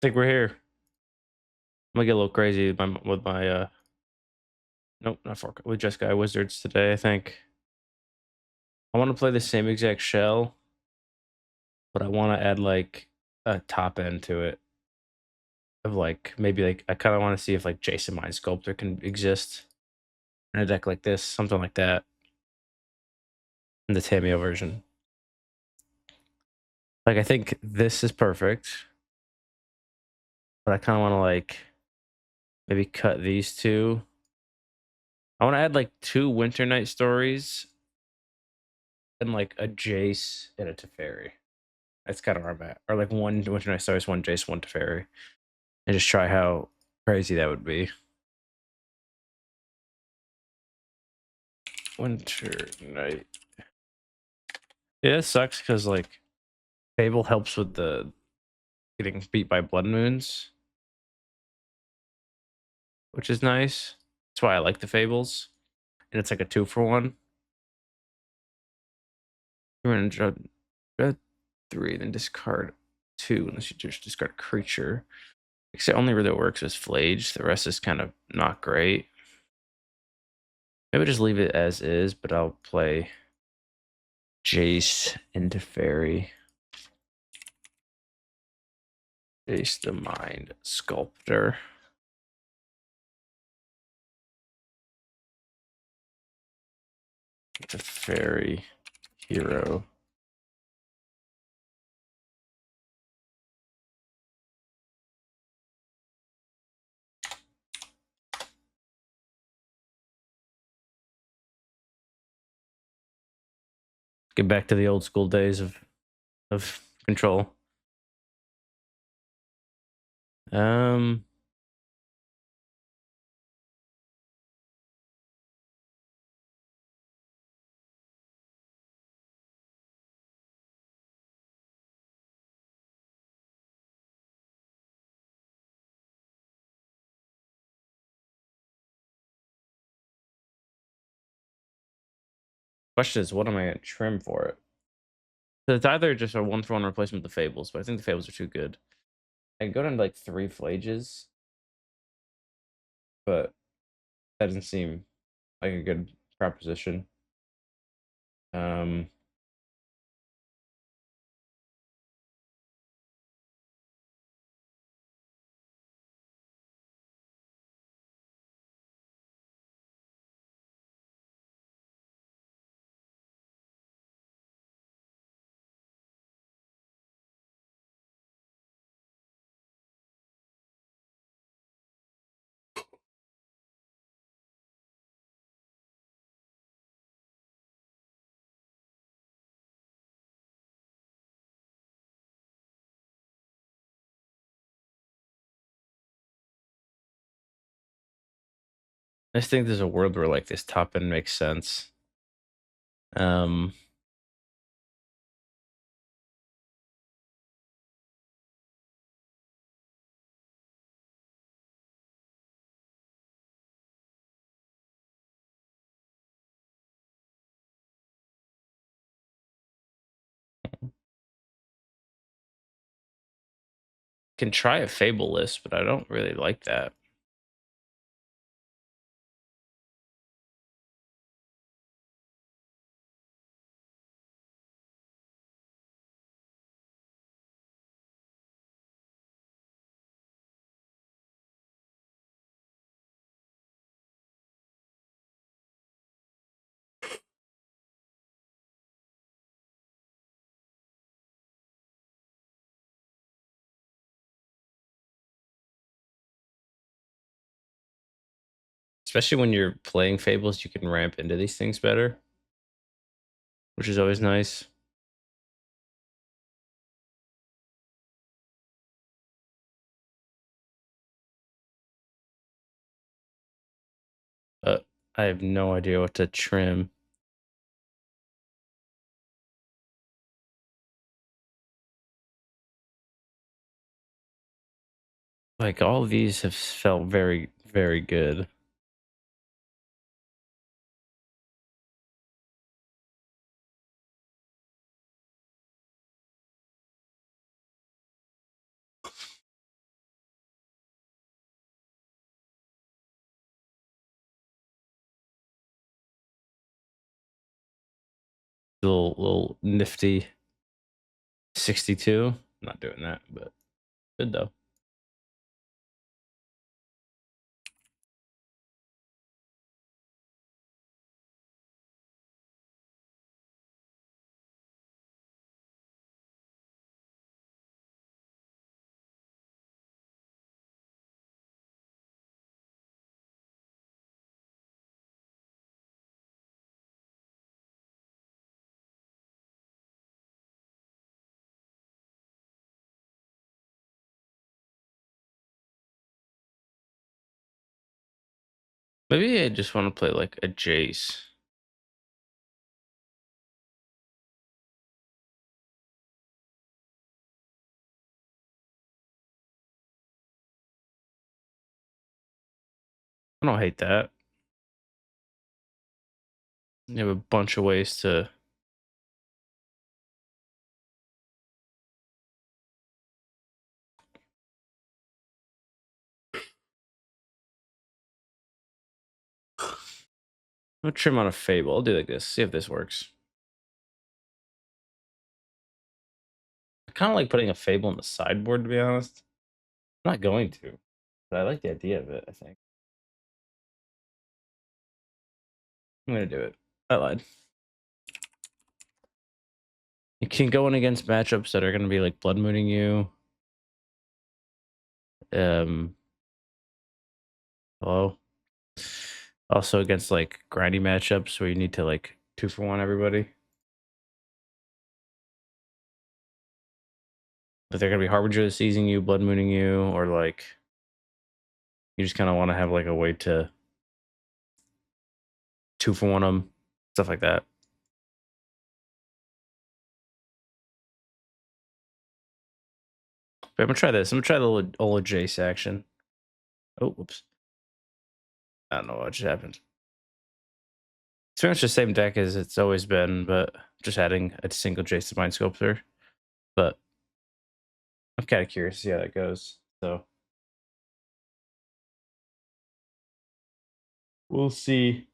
think we're here. I'm gonna get a little crazy with my nope, not four with Jeskai Wizards today, I think. I want to play the same exact shell, but I want to add like a top end to it. Of like maybe like I kind of want to see if like Jace and Mind Sculptor can exist in a deck like this, something like that. In the Tamiyo version. Like I think this is perfect. But I kinda wanna like maybe cut these two. I want to add like 2 Winter Night Stories and like a Jace and a Teferi. That's kind of where I'm at. Or like 1 Winter Night Stories, 1 Jace, 1 Teferi. And just try how crazy that would be. Winter Night. Yeah, it sucks because like Fable helps with the getting beat by Blood Moons, which is nice. That's why I like the Fables. And it's like a 2-for-1. You're gonna draw 3, then discard 2, unless you just discard a creature. Except only really works is Phlage. The rest is kind of not great. Maybe just leave it as is, but I'll play Jace into Fairy. Jace the Mind Sculptor. It's a Fairy Hero. Get back to the old school days of control. Um Question is, what am I gonna trim for it? So it's either just a 1-for-1 replacement with the Fables, but I think the Fables are too good. I can go down to like 3 Phlages, but that doesn't seem like a good proposition. Um I just think there's a world where like this top end makes sense. Um, can try a Fable list, but I don't really like that. Especially when you're playing Fables, you can ramp into these things better, which is always nice. But I have no idea what to trim. Like all of these have felt very, very good. Little nifty 62. I'm not doing that, but good though. Maybe I just want to play like a Jace. I don't hate that. You have a bunch of ways to. I'll trim on a Fable. I'll do like this. See if this works. I kind of like putting a Fable in the sideboard, to be honest. I'm not going to, but I like the idea of it, I think. I'm going to do it. I lied. You can go in against matchups that are going to be like Blood Mooning you. Hello. Also against like grindy matchups where you need to like 2-for-1 everybody. But they're going to be Harbinger seizing you, Blood Mooning you, or like you just kind of want to have like a way to 2-for-1 them, stuff like that. But I'm gonna try this. I'm gonna try the old Jace action. Oh, whoops. I don't know what just happened. It's pretty much the same deck as it's always been, but just adding a single Jace to Mind Sculptor. But I'm kind of curious to see how that goes. So we'll see.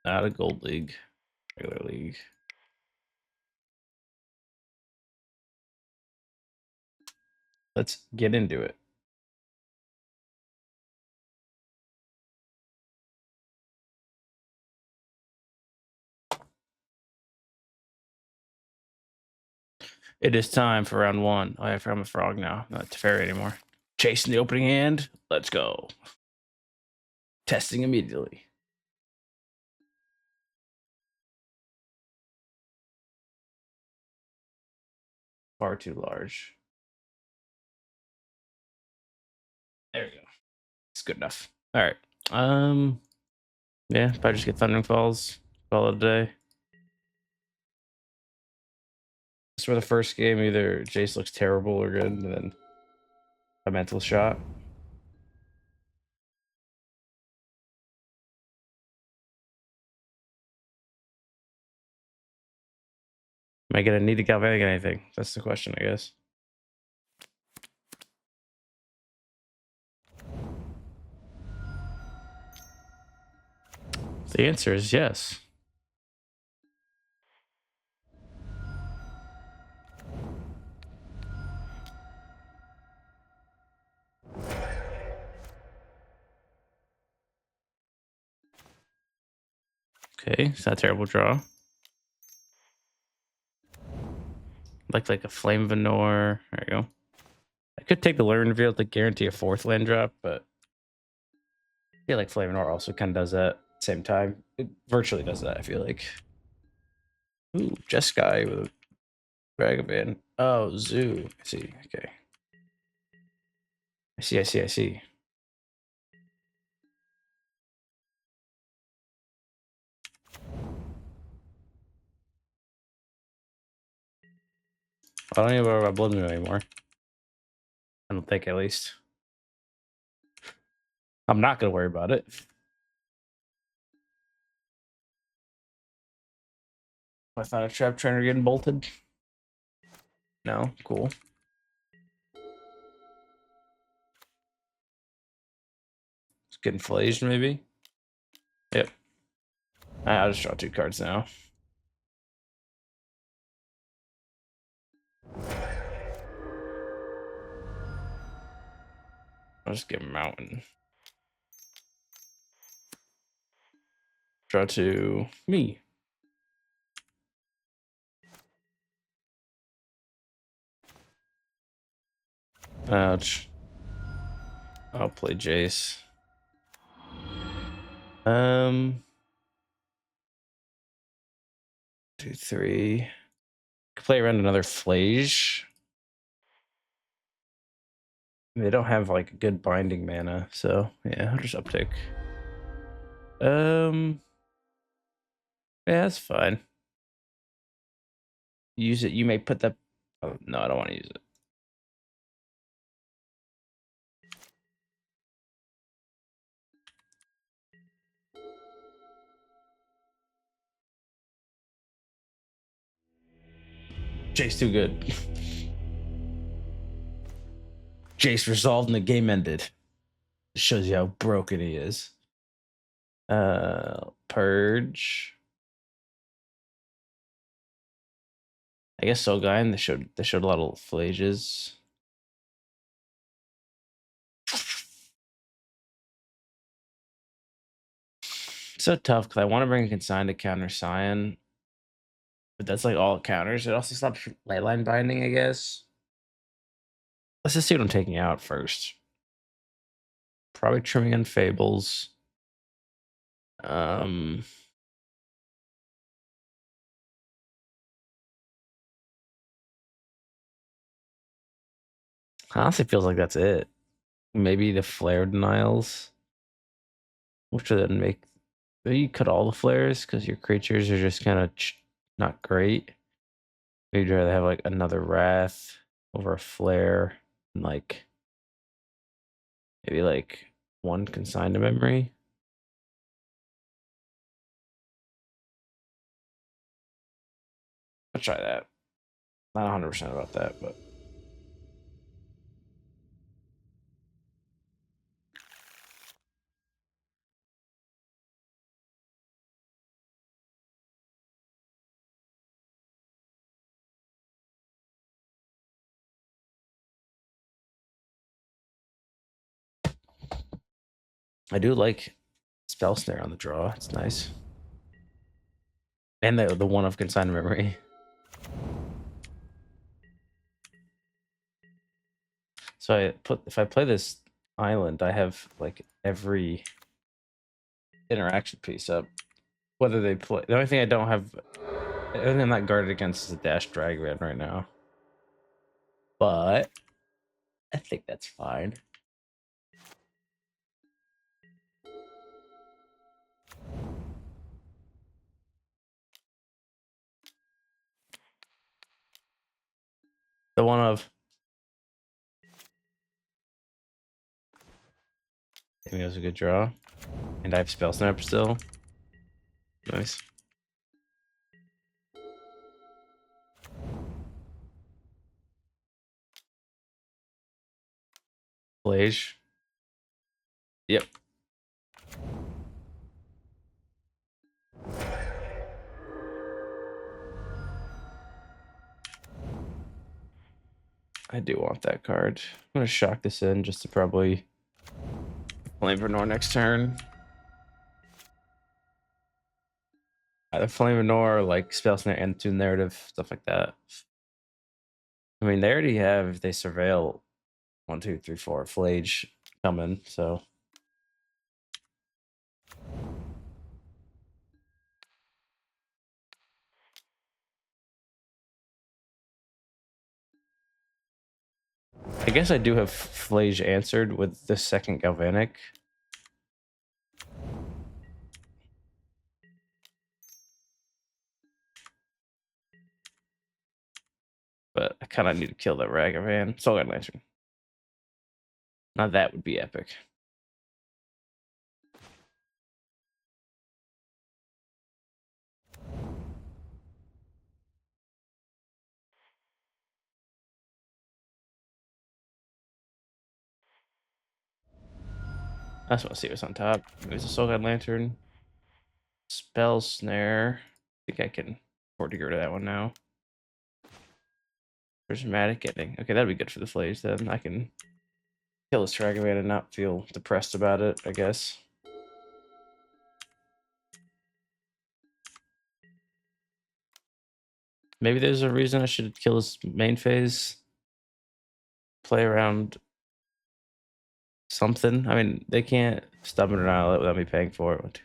Not a gold league, regular league. Let's get into it. It is time for round one. Oh, yeah, I'm a frog now, not Teferi anymore. Chasing the opening hand. Let's go. Testing immediately. Far too large. There we go. It's good enough. All right. Yeah, probably just get Thundering Falls. Call it a day. Just for the first game, either Jace looks terrible or good, and then a mental shot. Am I gonna need to Galvanic anything? That's the question, I guess. The answer is yes. Okay, it's not a terrible draw. Like a Flame of Anor. There you go. I could take the Lórien Revealed to guarantee a 4th land drop, but I feel like Flame of Anor also kind of does that at the same time. It virtually does that, I feel like. Ooh, Jeskai with a Ragavan. Oh, Zoo. I see. Okay. I see. I don't even worry about Blood Moon anymore. I don't think, at least. I'm not gonna worry about it. My Thundertrap Trainer getting bolted. No, cool. Getting Phlage, maybe? Yep. I'll just draw 2 cards now. I'll just give him Mountain. Draw 2 me. Ouch. I'll play Jace. 2, 3. Could play around another Phlage. They don't have like good binding mana, so yeah, I'll just uptick. Yeah, that's fine. Use it. You may put that. Oh, no, I don't want to use it. Jace too good. Jace resolved and the game ended. It shows you how broken he is. Purge. I guess Soulguy, they showed a lot of Phlages. So tough because I want to bring a Consign to counter Cyan, but that's like all it counters. It also stops Leyline binding, I guess. Let's just see what I'm taking out first. Probably trimming on Fables. Honestly feels like that's it. Maybe the Flare Denials, which would then make maybe you cut all the flares because your creatures are just kind of not great. Maybe you'd rather have like another Wrath over a Flare and like maybe like 1 Consign to Memory. I'll try that. Not 100% about that, but I do like Spell Snare on the draw. It's nice. And the one of Consign to Memory. So if I play this island, I have like every interaction piece up. Whether they play, the only thing I don't have, the only thing I'm not guarded against is a Dash Dragman right now. But I think that's fine. The one of I think that was a good draw. And I have Spell Snap still. Nice. Phlage. Yep. I do want that card. I'm gonna shock this in just to probably Flame of Anor next turn. Either Flame of Anor or like Spell Snare and Tune Narrative, stuff like that. I mean, they already have, if they surveil 1, 2, 3, 4 Phlage coming, so. I guess I do have Phlage answered with the second Galvanic. But I kind of need to kill that Ragavan. Soul Guide Lantern. Now that would be epic. I just want to see what's on top. There's a Soul-Guide Lantern. Spell Snare. I think I can afford to get rid of that one now. Prismatic Ending. Okay, that'd be good for the Phlage then. I can kill this Ragavan and not feel depressed about it, I guess. Maybe there's a reason I should kill his main phase. Play around something. I mean, they can't stubborn or not without me paying for it.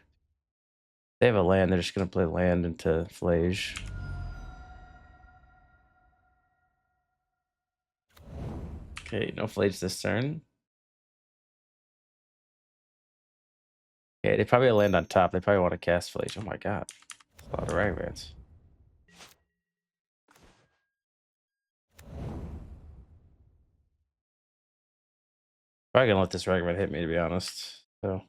They have a land, they're just gonna play land into Phlage. Okay, no Phlage this turn. Okay, they probably land on top. They probably want to cast Phlage. Oh my god. That's a lot of Ragavans. Probably gonna let this Ragavan hit me, to be honest. So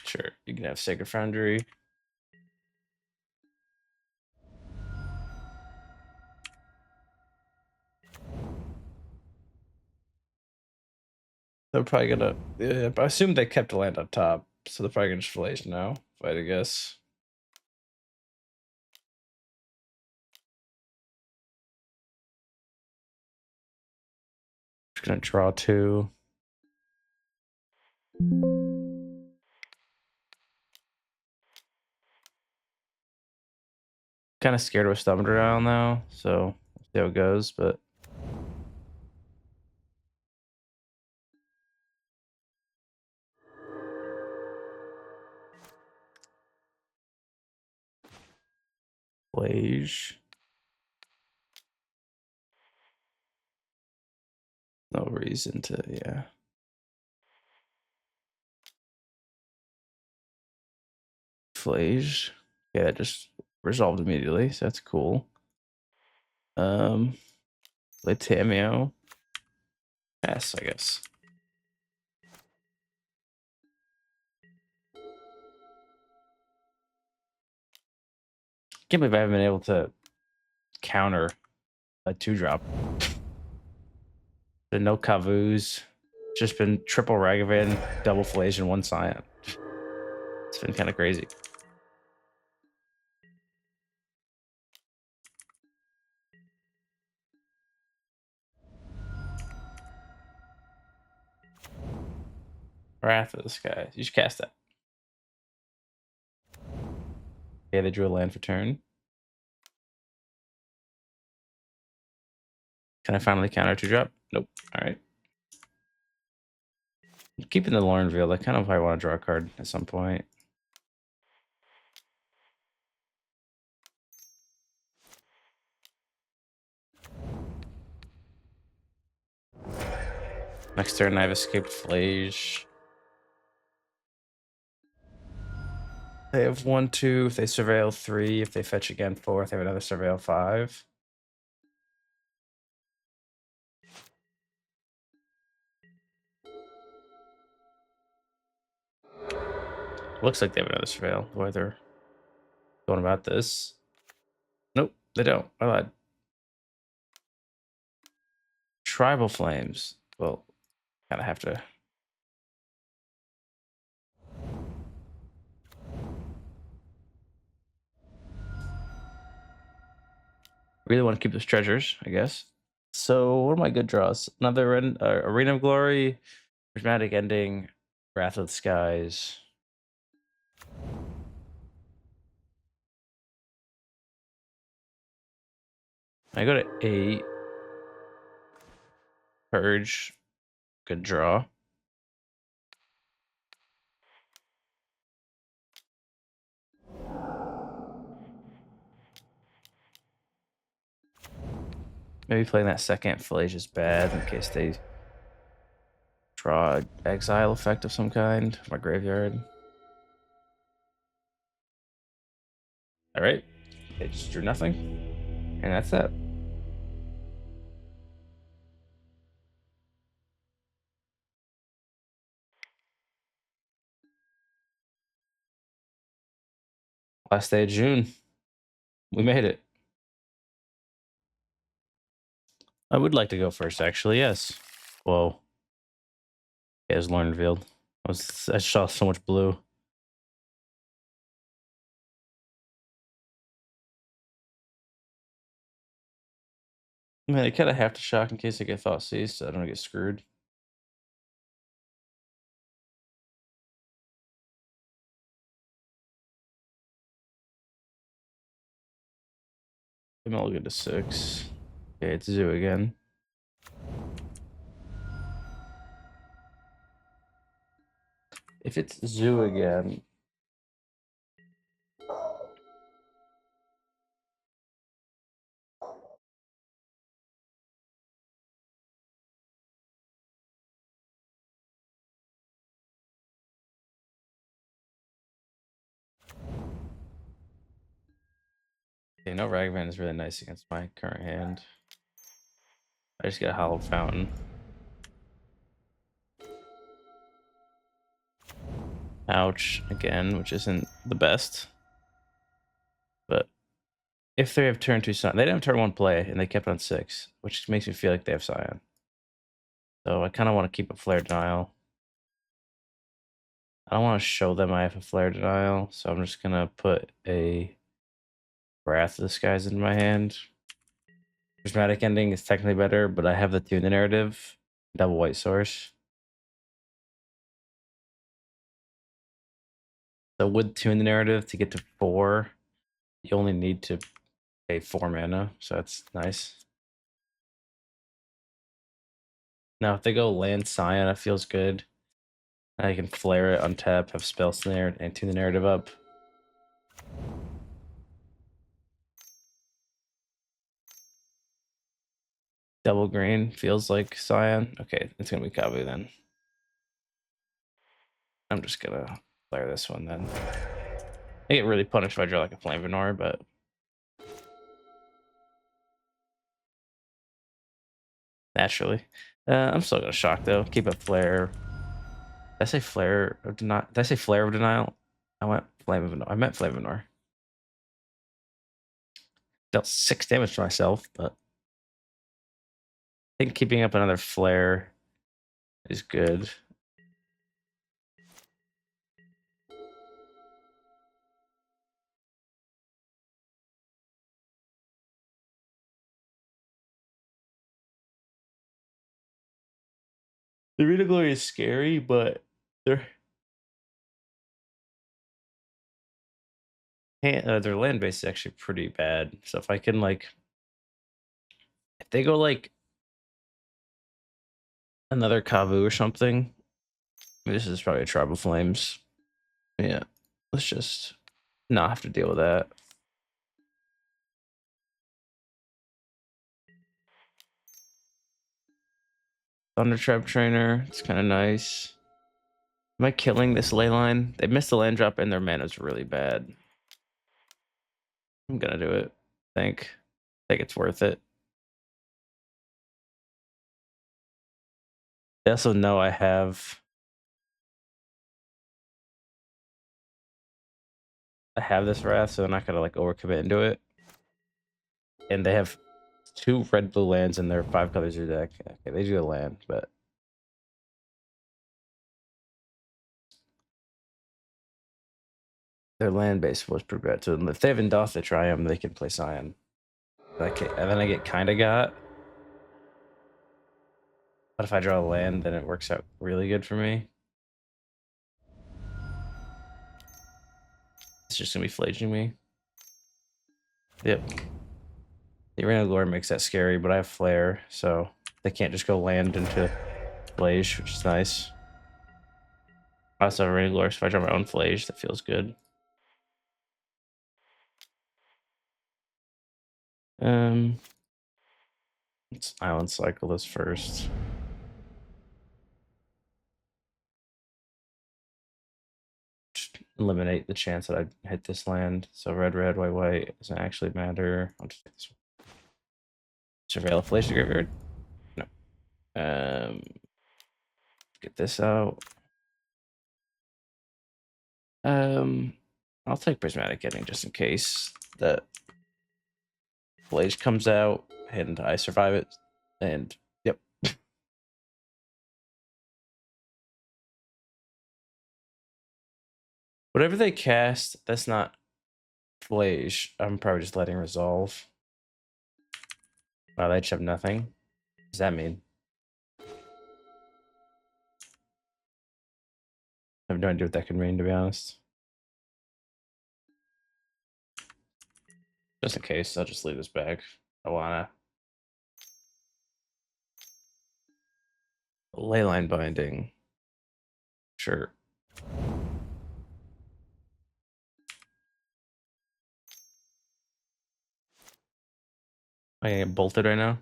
sure, you can have Sacred Foundry. They're probably gonna. Yeah, I assume they kept the land on top, so they're probably gonna just Phlage now. If I had to guess. Just gonna draw 2. Kind of scared of a Stubborn Denial now, so we'll see how it goes. But Phlage. No reason to, yeah. Phlage. Yeah, that just resolved immediately, so that's cool. Play Tamiyo. Yes, I guess. Can't believe I haven't been able to counter a 2-drop. No Kavus. Just been triple Ragavan, double Phlage, and 1 Scion. It's been kind of crazy. Wrath of the Skies. You should cast that. Yeah, they drew a land for turn. Can I finally counter 2-drop? Nope. All right. Keeping the Lórien Revealed. I kind of probably want to draw a card at some point. Next turn, I have escaped Phlage. They have 1, 2. If they surveil 3, if they fetch again 4, if they have another surveil 5. Looks like they have another surveil. The way they're going about this. Nope, they don't. I lied. Tribal Flames. Well, kind of have to. Really want to keep those treasures, I guess. So, what are my good draws? Another Arena of Glory, Prismatic Ending, Wrath of the Skies. I go to 8. Purge. Good draw. Maybe playing that second Phlage is bad in case they draw an exile effect of some kind. My graveyard. All right. They just drew nothing. And that's that. Last day of June. We made it. I would like to go first, actually. Yes. Whoa. Yeah, it was Lórien Revealed. I saw so much blue. Man, I kind of have to shock in case I get thought seized, so I don't get screwed. I'm all good to 6. Okay, it's Zoo again. If it's Zoo again, okay, no Ragavan is really nice against my current hand. I just get a Hallowed Fountain. Ouch, again, which isn't the best. But if they have turn 2 Scion, they didn't have turn 1 play, and they kept on 6, which makes me feel like they have Scion. So I kind of want to keep a Flare Denial. I don't want to show them I have a Flare Denial, so I'm just going to put a Wrath of the Skies in my hand. Prismatic Ending is technically better, but I have the Tune the Narrative, double white source. So with Tune the Narrative, to get to 4, you only need to pay 4 mana, so that's nice. Now, if they go land Scion, it feels good. I can flare it, untap, have Spell Snare, and tune the narrative up. Double green feels like Scion. Okay, it's gonna be Kabu then. I'm just gonna flare this one then. I get really punished if I draw like a Flame of Anor, but naturally. I'm still gonna shock though. Keep a flare. Did I say flare of denial? Did I say flare of denial? I went Flame of Anor. I meant Flame of Anor. Dealt 6 damage to myself, but I think keeping up another flare is good. The Arena Glory is scary, but their their land base is actually pretty bad. So if I can like, if they go like another Kavu or something, this is probably a Tribal Flames. Yeah, let's just not have to deal with that. Thundertrap Trainer, it's kind of nice. Am I killing this ley line? They missed the land drop and their mana's really bad. I'm gonna do it. I think it's worth it. They also know I have this Wrath, so they're not gonna like overcommit into it. And they have 2 red blue lands in their 5 colors of deck. Okay, they do a land, but their land base was pretty bad. So if they have Indoth to try them, they can play Scion. And then I get kinda got. But if I draw a land, then it works out really good for me. It's just gonna be flaging me. Yep. The Arena Glory makes that scary, but I have Flare, so they can't just go land into Phlage, which is nice. I also have Arena Glory, so if I draw my own Phlage, that feels good. Let's Island Cycle this first. Just eliminate the chance that I hit this land. So red, white, white doesn't actually matter. I'll just take this one. Surveil Flash the Graveyard. No. Get this out. I'll take Prismatic Ending just in case that Phlage comes out and I survive it. And yep. Whatever they cast, that's not Phlage. I'm probably just letting resolve. Wow, they just have nothing. What does that mean? I have no idea what that could mean, to be honest. Just in case, I'll just leave this back. I wanna. Leyline Binding. Sure. I get bolted right now.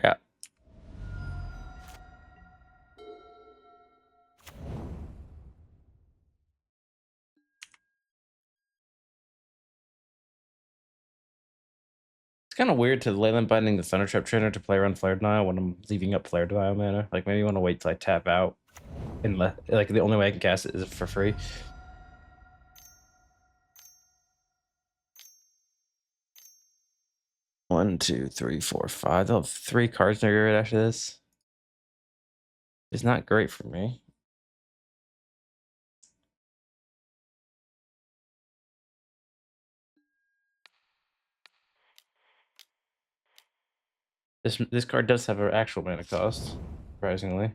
Yeah. It's kind of weird to Leyland Binding the Thundertrap Trainer to play around Flare Denial when I'm leaving up Flare Denial mana. Like, maybe you want to wait till I tap out. And like, the only way I can cast it is for free. One, two, three, four, five. They'll have 3 cards in their graveyard after this. It's not great for me. This card does have an actual mana cost, surprisingly.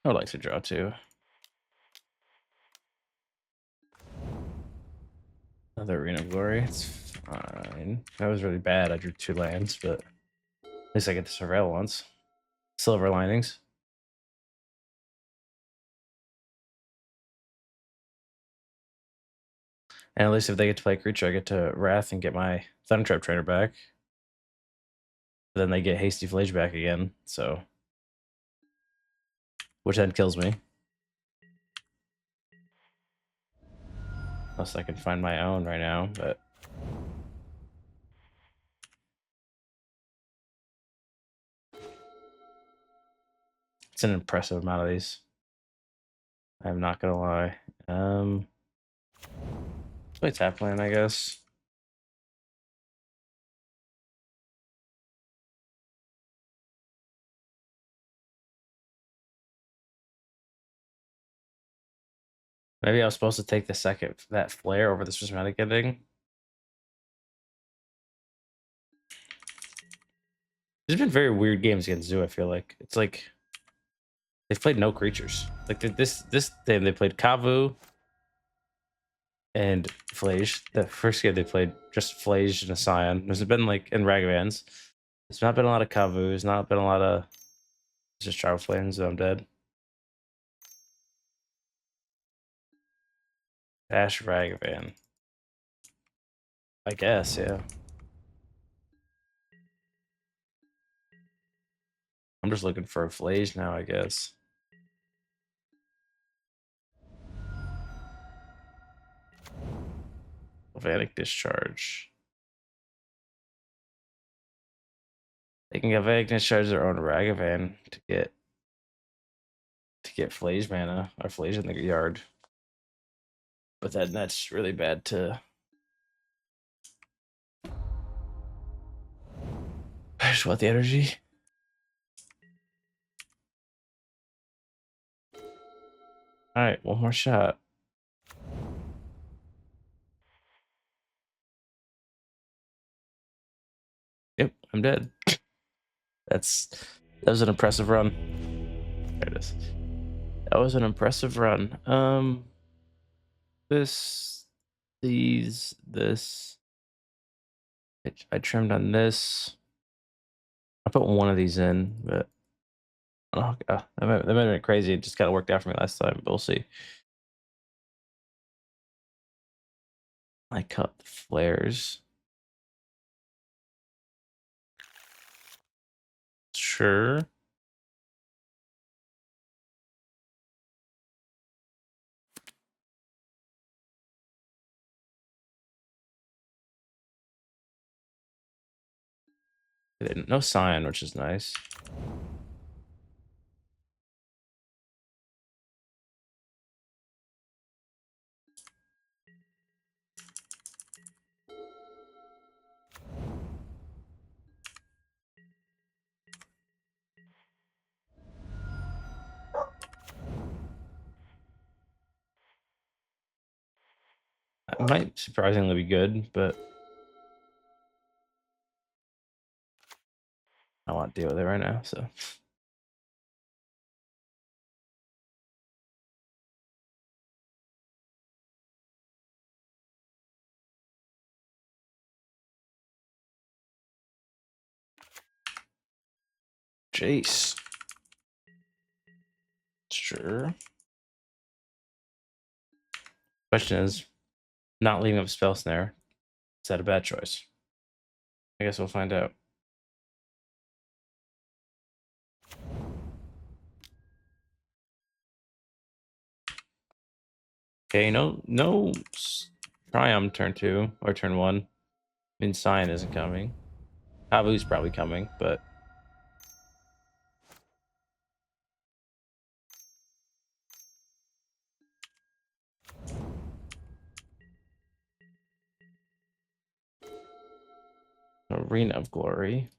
I would like to draw too. Another Arena of Glory. It's fine. That was really bad. I drew 2 lands, but at least I get to surveil once. Silver Linings. And at least if they get to play a creature, I get to Wrath and get my Thundertrap Trainer back. Then they get Hasty Phlage back again, so. Which then kills me. Unless I can find my own right now, but. It's an impressive amount of these. I'm not gonna lie. Let's play tap land, I guess. Maybe I was supposed to take that flare over this Prismatic Ending. There's been very weird games against Zoo, I feel like. It's like they've played no creatures. Like this game they played Kavu and Phlage. The first game they played just Phlage and a Scion. There's been like in Ragavans. There's not been a lot of Kavu. There's not been a lot of just Charm Flames, so I'm dead. Ash Ragavan. I guess, yeah. I'm just looking for a Phlage now, I guess. Galvanic Discharge. They can Galvanic Discharge their own Ragavan to get Phlage mana or Phlage in the yard. But that's really bad to. I just want the energy. All right, one more shot. Yep, I'm dead. That was an impressive run. There it is. That was an impressive run. This. I trimmed on this. I put one of these in, but oh god, that might have been crazy. It just kind of worked out for me last time, but we'll see. I cut the flares. Sure. No sign, which is nice. That might surprisingly be good, but I don't want to deal with it right now, so. Jace. Sure. Question is, not leaving up Spell Snare. Is that a bad choice? I guess we'll find out. Okay, no Triumph turn 2 or turn 1. I mean, Sign isn't coming. Kavu's probably coming, but Arena of Glory.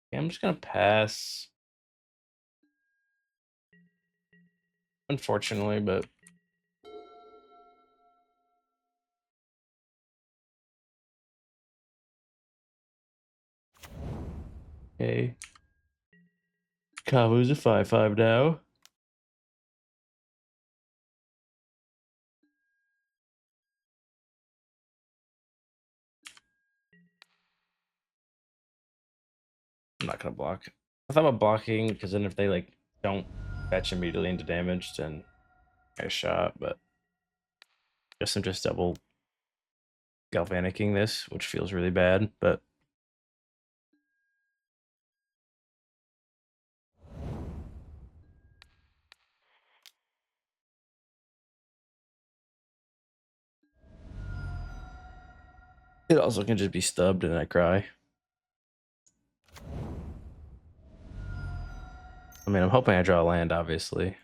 Okay, I'm just gonna pass. Unfortunately, but okay. Kavu's a 5/5 now. I'm not gonna block. I thought about blocking because then if they like don't fetch immediately into damage, then I shot. But I guess I'm just double galvanicing this, which feels really bad. But it also can just be stubbed and I cry. I mean, I'm hoping I draw land, obviously.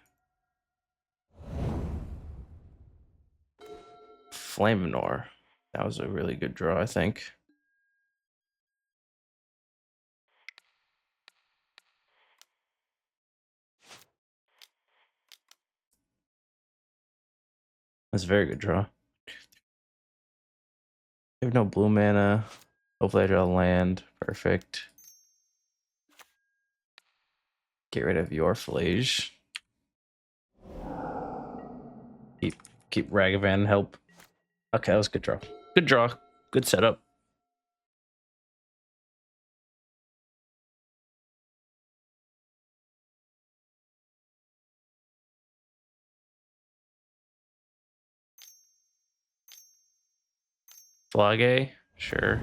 Flame of Anor. That was a really good draw, I think. That's a very good draw. I have no blue mana. Hopefully I draw land. Perfect. Get rid of your Phlage. Keep Ragavan help. Okay, that was a good draw. Good draw. Good setup. Phlage, sure.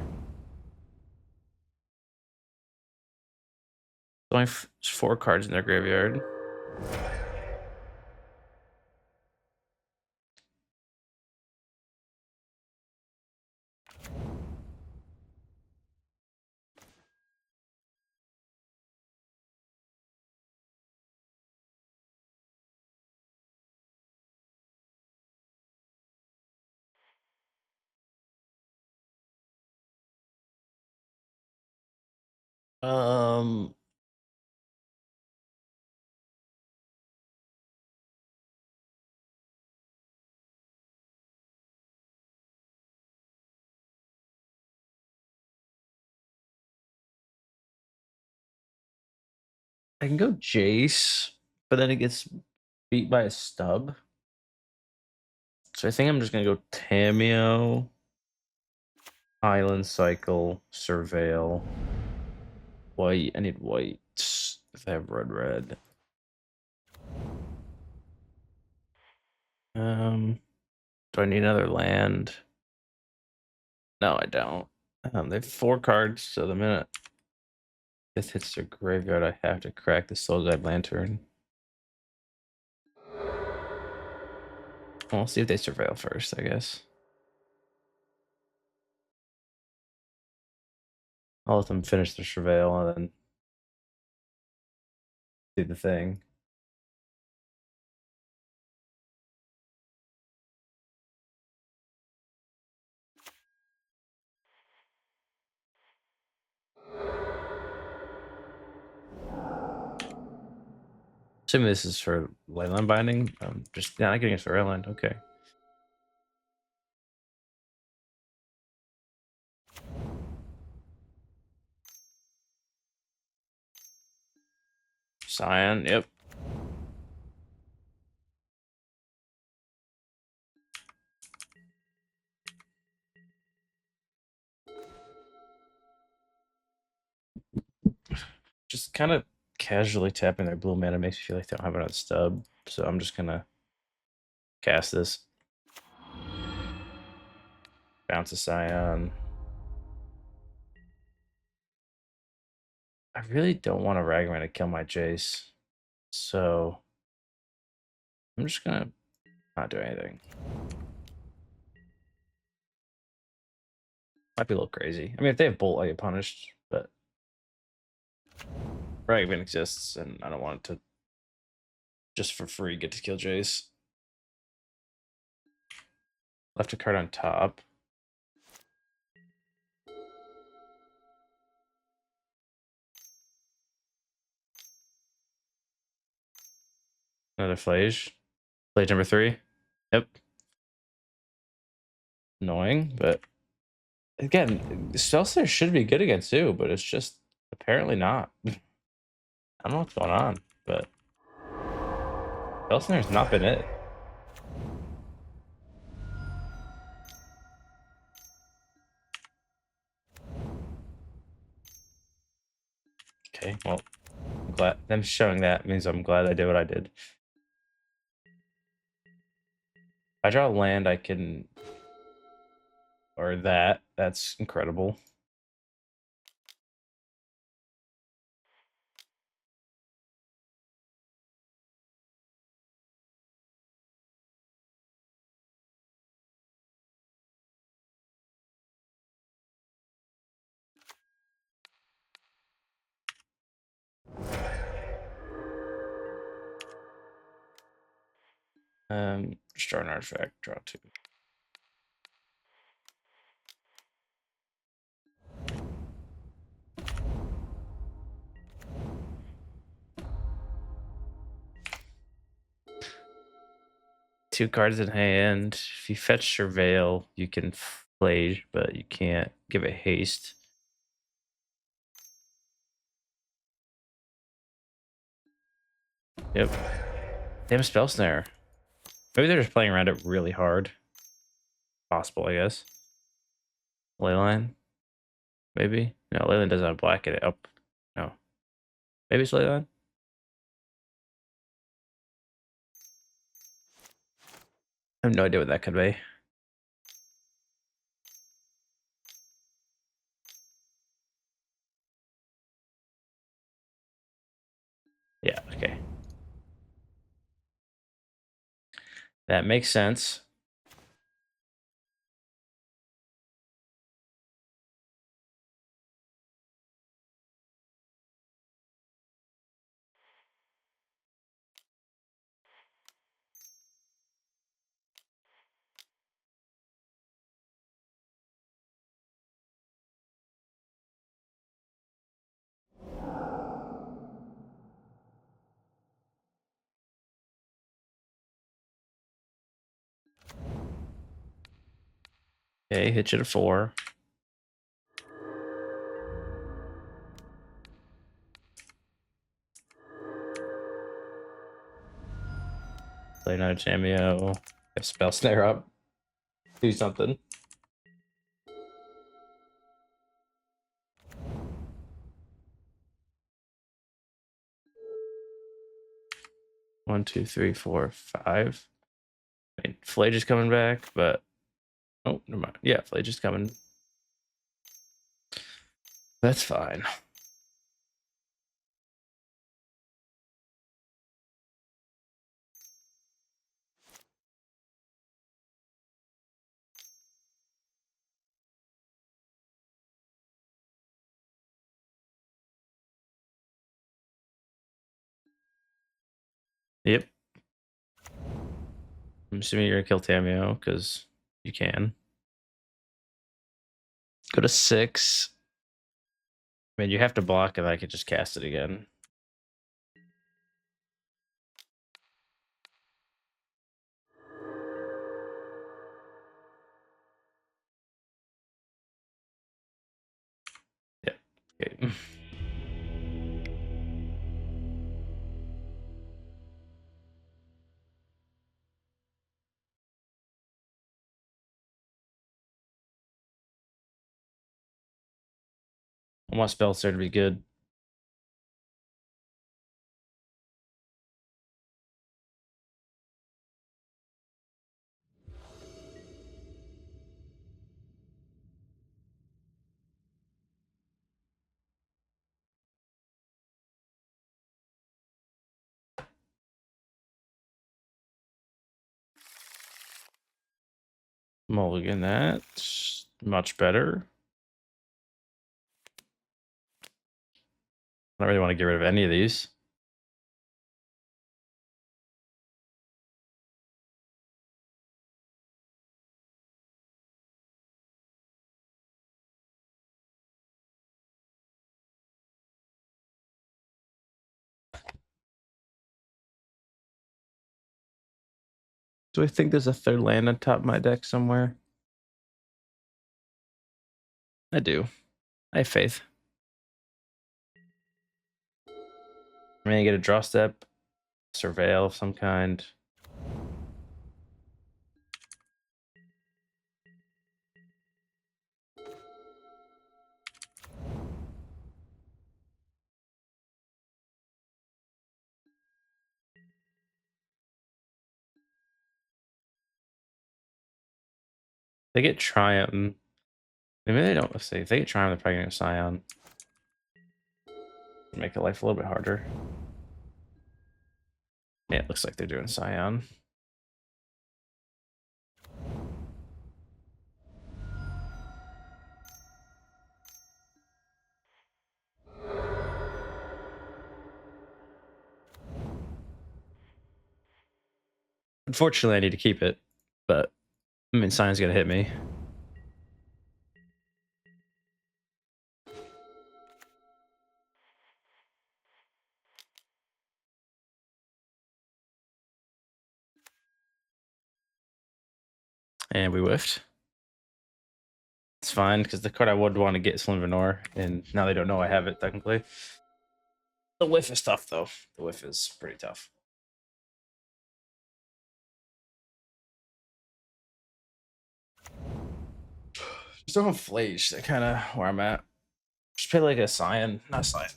Only 4 cards in their graveyard. Um, I can go Jace, but then it gets beat by a stub. So I think I'm just gonna go Tamiyo, Island Cycle, Surveil, white. I need white if I have red. Do I need another land? No, I don't. They have 4 cards, so the minute this hits their graveyard, I have to crack the Soul Guide Lantern. Well, we'll see if they surveil first, I guess. I'll let them finish their surveil and then do the thing. Assuming this is for Leyline binding. Just not getting it for Leyline. Okay. Scion, yep. Just kind of casually tapping their blue mana makes me feel like they don't have another stub. So I'm just gonna cast this. Bounce a Scion. I really don't want a Ragavan to kill my Jace. So I'm just gonna not do anything. Might be a little crazy. I mean, if they have Bolt, I get punished, but Ragavan exists, and I don't want it to just for free get to kill Jace. Left a card on top. Another Phlage. Phlage number 3. Yep. Annoying, but again, Spell Snare should be good against you, but it's just apparently not. I don't know what's going on, but Spell Snare's not been it. Okay, well, I'm glad them showing that means I'm glad I did what I did. If I draw a land, I can, or that. That's incredible. Just draw an artifact, draw 2. Two cards in hand. If you fetch Surveil, you can Phlage, but you can't give it haste. Yep. Damn Spell Snare. Maybe they're just playing around it really hard. Possible, I guess. Leyline? Maybe? No, Leyline doesn't have black in it. Oh, no. Maybe it's Leyline? I have no idea what that could be. Yeah, okay. That makes sense. Okay, hit you to 4. Play another Tamiyo. Have Spell Snare up. Do something. One, two, three, four, 5. I mean, Phlage is coming back, but oh, never mind. Yeah, Phlage is coming. That's fine. Yep. I'm assuming you're gonna kill Tamiyo because you can. Go to 6. I mean, you have to block, and I could just cast it again. Yeah. Okay. I want Spell Snare to be good. Mulligan that. Much better. I don't really want to get rid of any of these. Do I think there's a third land on top of my deck somewhere? I do. I have faith. I'm gonna get a draw step, surveil of some kind. They get Triumph. Maybe they don't. Let's see. If they get Triumph, they're probably gonna Scion. Make the life a little bit harder. Yeah, it looks like they're doing Scion. Unfortunately, I need to keep it, but I mean, Scion's gonna hit me. And we whiffed. It's fine, because the card I would want to get is Flame of Anor, and now they don't know I have it, technically. The whiff is tough, though. The whiff is pretty tough. Just don't have Phlage. That's kind of where I'm at. Just play like a Scion. Not Scion.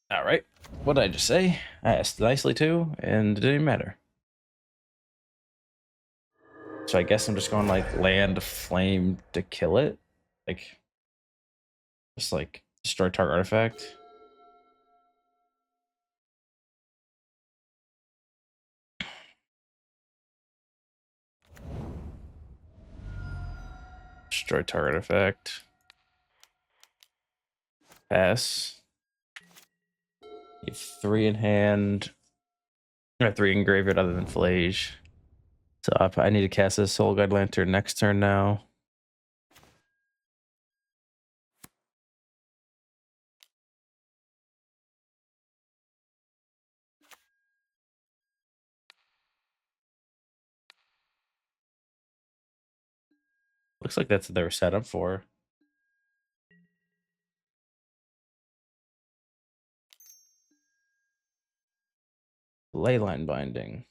All right. What did I just say? I asked nicely, too, and it didn't even matter. So I guess I'm just going, like, land flame to kill it. Like, just, like, destroy target artifact. Destroy target artifact. Pass. You have 3 in hand. I have 3 in graveyard other than Phlage. So I need to cast a Soul Guide Lantern next turn now. Looks like that's what they were set up for. Leyline Binding.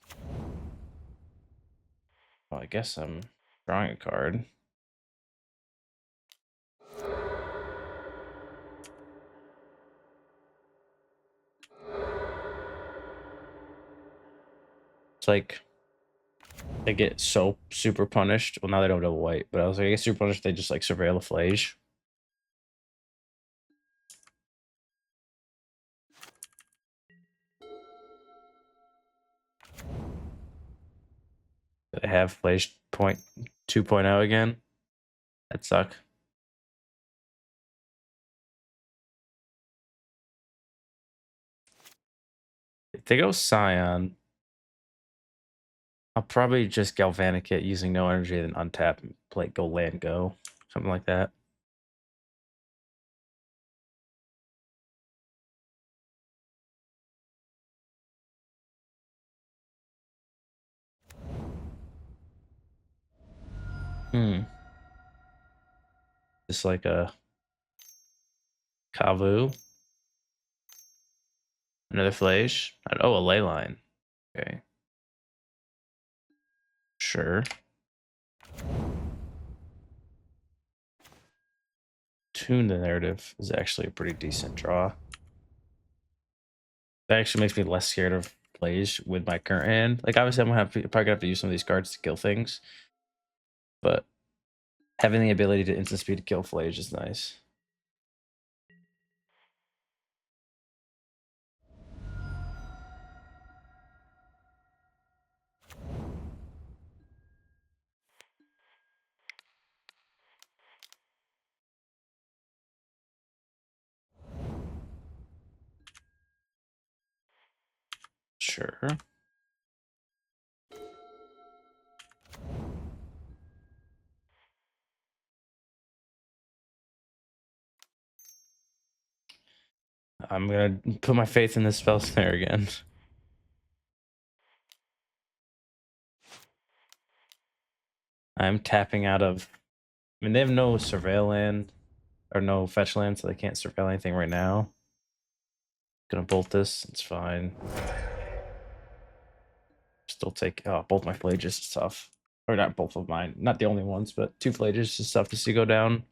Well, I guess I'm drawing a card. It's like they get so super punished. Well, now they don't have white, but I was like, I get super punished. They just like surveil the Phlage. Did I have Phlage 2.0 again? That suck. If they go Scion, I'll probably just Galvanic it using no energy, then untap and play go land go. Something like that. Just like a Kavu. Another Phlage. Oh, a Leyline. Okay. Sure. Tune the Narrative is actually a pretty decent draw. That actually makes me less scared of plays with my current hand. Like, obviously, probably gonna have to use some of these cards to kill things, but having the ability to instant speed to kill Phlage is nice. Sure. I'm gonna put my faith in this Spell Snare again. I'm tapping out of. I mean, they have no surveil land or no fetch land, so they can't surveil anything right now. Gonna bolt this. It's fine. Still take both my Phlages is tough. Or not both of mine. Not the only ones, but 2 Phlages is tough to see go down.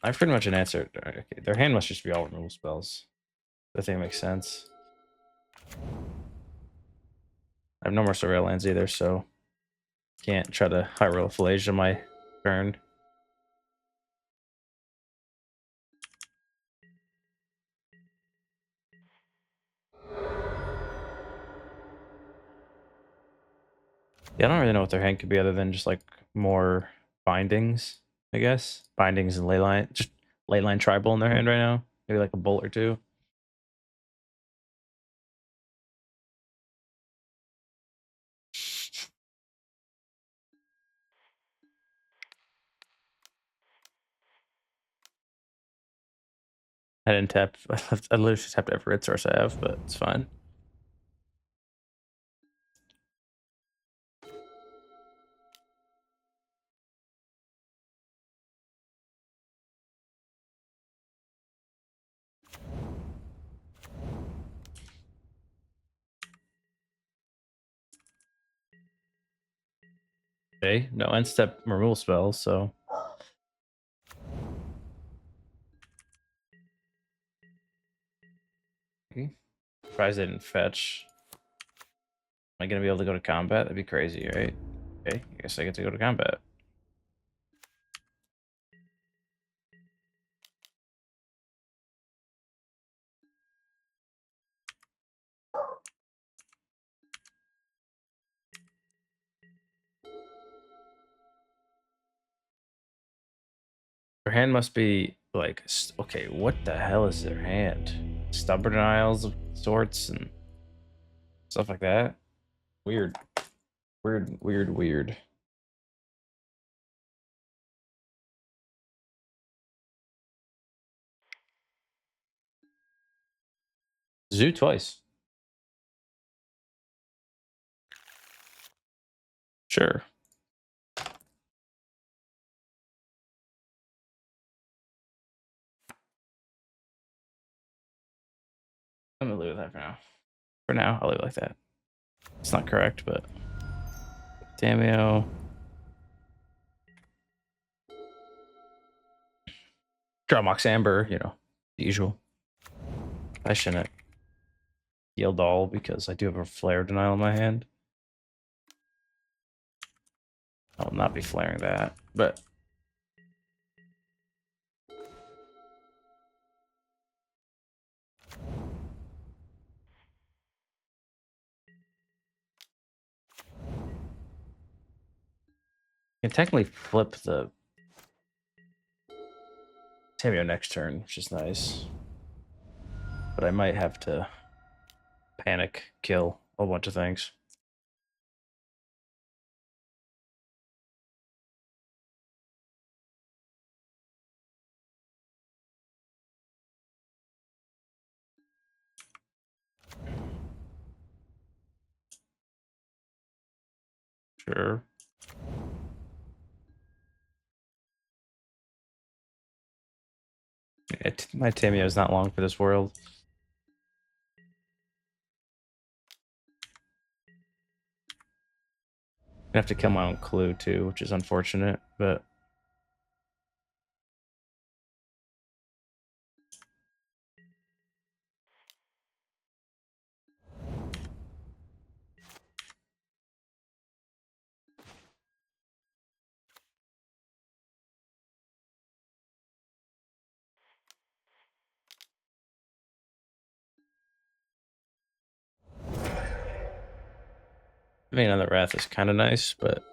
I have pretty much an answer. Okay, their hand must just be all removal spells. I think it makes sense. I have no more surveil lands either, so can't try to high roll Phlage on my turn. Yeah, I don't really know what their hand could be other than just like more bindings, I guess. Bindings and leyline, just leyline tribal in their hand right now. Maybe like a bolt or two. I didn't tap. I literally just tapped every red source I have, but it's fine. Okay, no end step removal spells, so. Okay. Surprised they didn't fetch. Am I gonna be able to go to combat? That'd be crazy, right? Okay, I guess I get to go to combat. Their hand must be like, okay, what the hell is their hand? Stubborn Isles of sorts and stuff like that. Weird. Weird, weird, weird. Zoo twice. Sure. I'm gonna leave it that for now. For now, I'll leave it like that. It's not correct, but Tamiyo. Draw Mox Amber, you know, the usual. I shouldn't yield all because I do have a flare denial in my hand. I will not be flaring that, but I can technically flip the Tamiyo next turn, which is nice. But I might have to panic, kill a bunch of things. Sure. My Tamiyo is not long for this world. I have to kill my own clue too, which is unfortunate, but Vein on the Wrath is kind of nice, but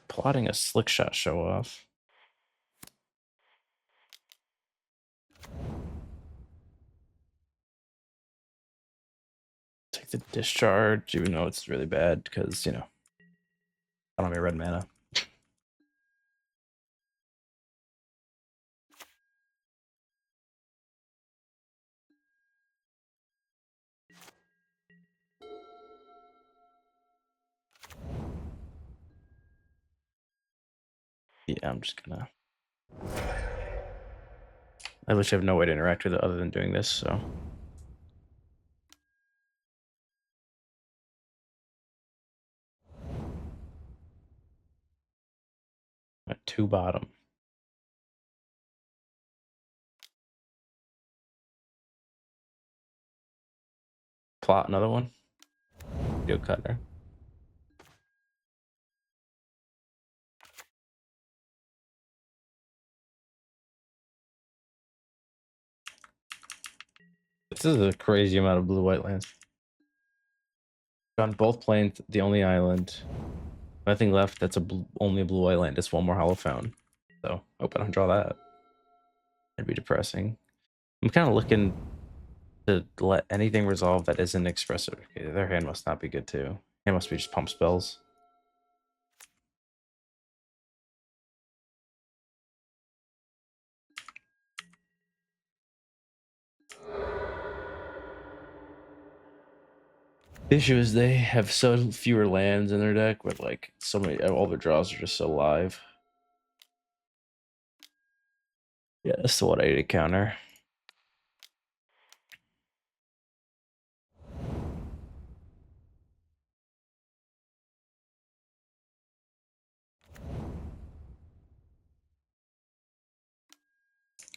plotting a slick shot show off. Take the discharge, even though it's really bad because, you know, I don't have any red mana. Yeah, I'm just gonna. I literally have no way to interact with it other than doing this, so. At 2 bottom. Plot another one. Video cutter. This is a crazy amount of blue-white lands. On both planes, the only island. Nothing left that's only a blue-white land. It's one more Hallowed Fountain. So, hope I don't draw that. That'd be depressing. I'm kind of looking to let anything resolve that isn't expressive. Okay, their hand must not be good too. Hand must be just pump spells. The issue is they have so fewer lands in their deck, with like so many, all their draws are just so live. Yeah, that's what I need to counter.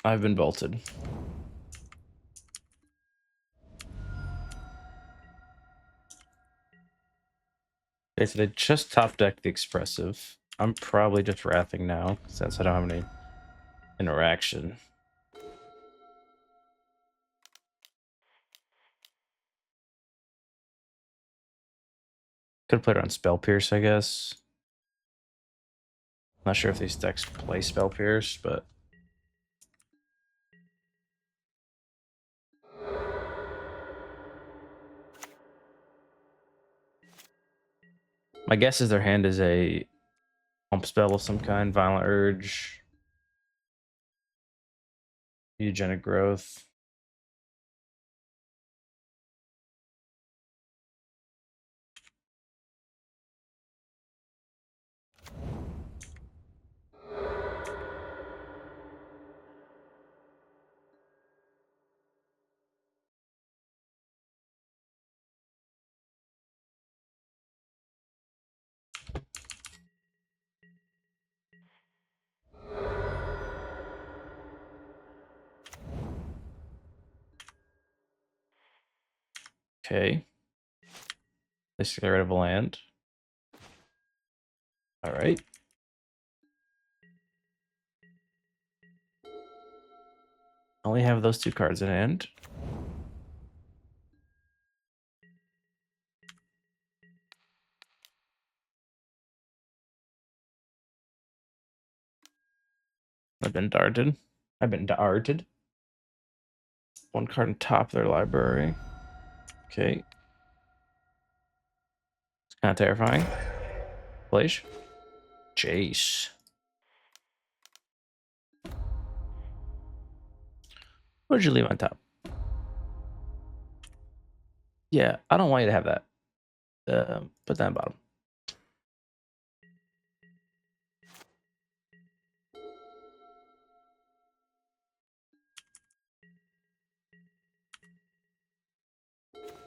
I've been bolted. Okay, so they just top decked the expressive. I'm probably just wrathing now since I don't have any interaction. Could have played it on Spell Pierce, I guess. Not sure if these decks play Spell Pierce, but my guess is their hand is a pump spell of some kind, Violent Urge, Eugenic Growth. Okay. Let's get rid of a land. All right. Only have those 2 cards in hand. I've been darted. One card on top of their library. Okay. It's kind of terrifying. Phlage. Jace. What did you leave on top? Yeah, I don't want you to have that. Put that on bottom.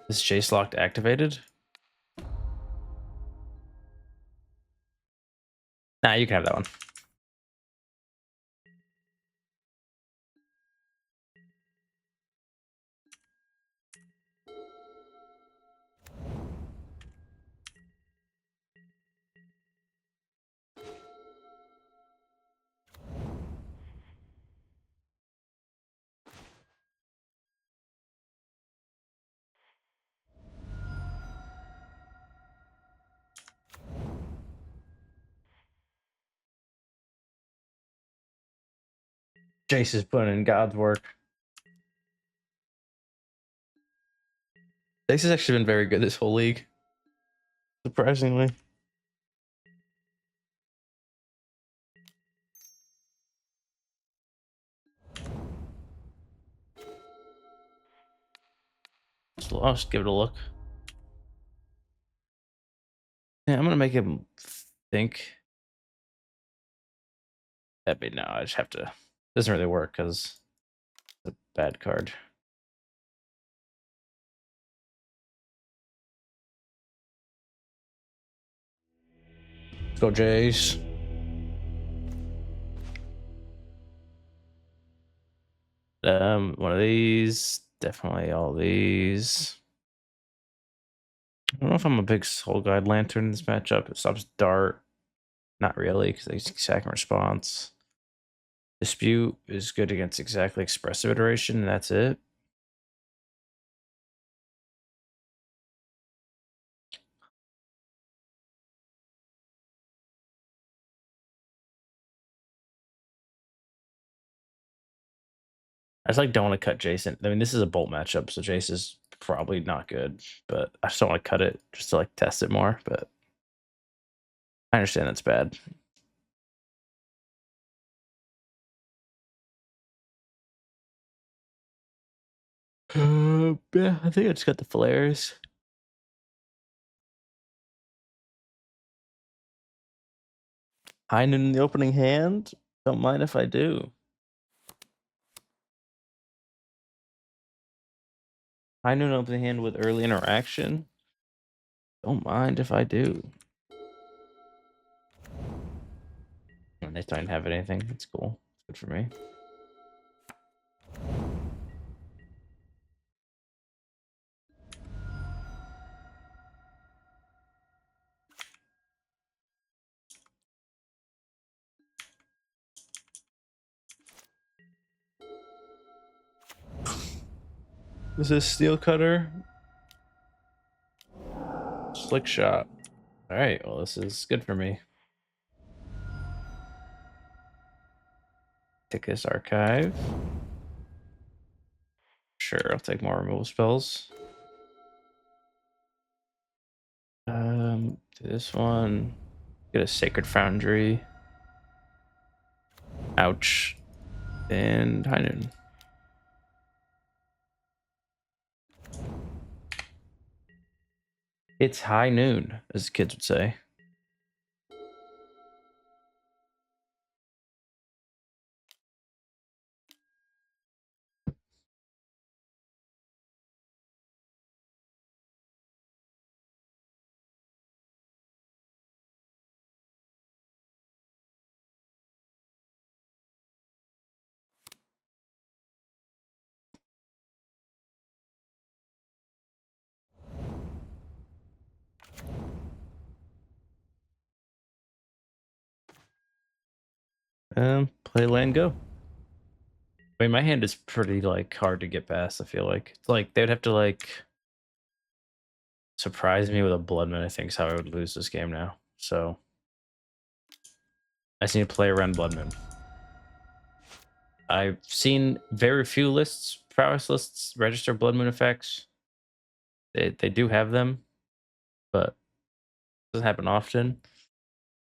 Is Jace locked activated? Nah, you can have that one. Jace is putting in God's work. Jace has actually been very good this whole league. Surprisingly. So I'll just give it a look. Yeah, I'm gonna make him think. No, I just have to. Doesn't really work because it's a bad card. Let's go, Jace. One of these. Definitely all these. I don't know if I'm a big Soul Guide Lantern in this matchup. It stops Dart. Not really, because they second response. Dispute is good against exactly Expressive Iteration, and that's it. I just don't want to cut Jason. I mean, this is a Bolt matchup, so Jace is probably not good, but I just don't want to cut it just to test it more. But I understand that's bad. Yeah, I think I just got the flares. High noon in the opening hand. Don't mind if I do. High noon opening hand with early interaction. Don't mind if I do. And they don't have anything. That's cool. Good for me. This is Steel Cutter. Slick Shot. All right. Well, this is good for me. Meticulous Archive. Sure, I'll take more removal spells. This one. Get a Sacred Foundry. Ouch. And High Noon. It's high noon, as the kids would say. Play land go. I mean, my hand is pretty hard to get past. I feel like it's they'd have to surprise me with a blood moon. I think is how I would lose this game now. So I just need to play around blood moon. I've seen very few lists, prowess lists, register Blood Moon effects. They do have them, but it doesn't happen often.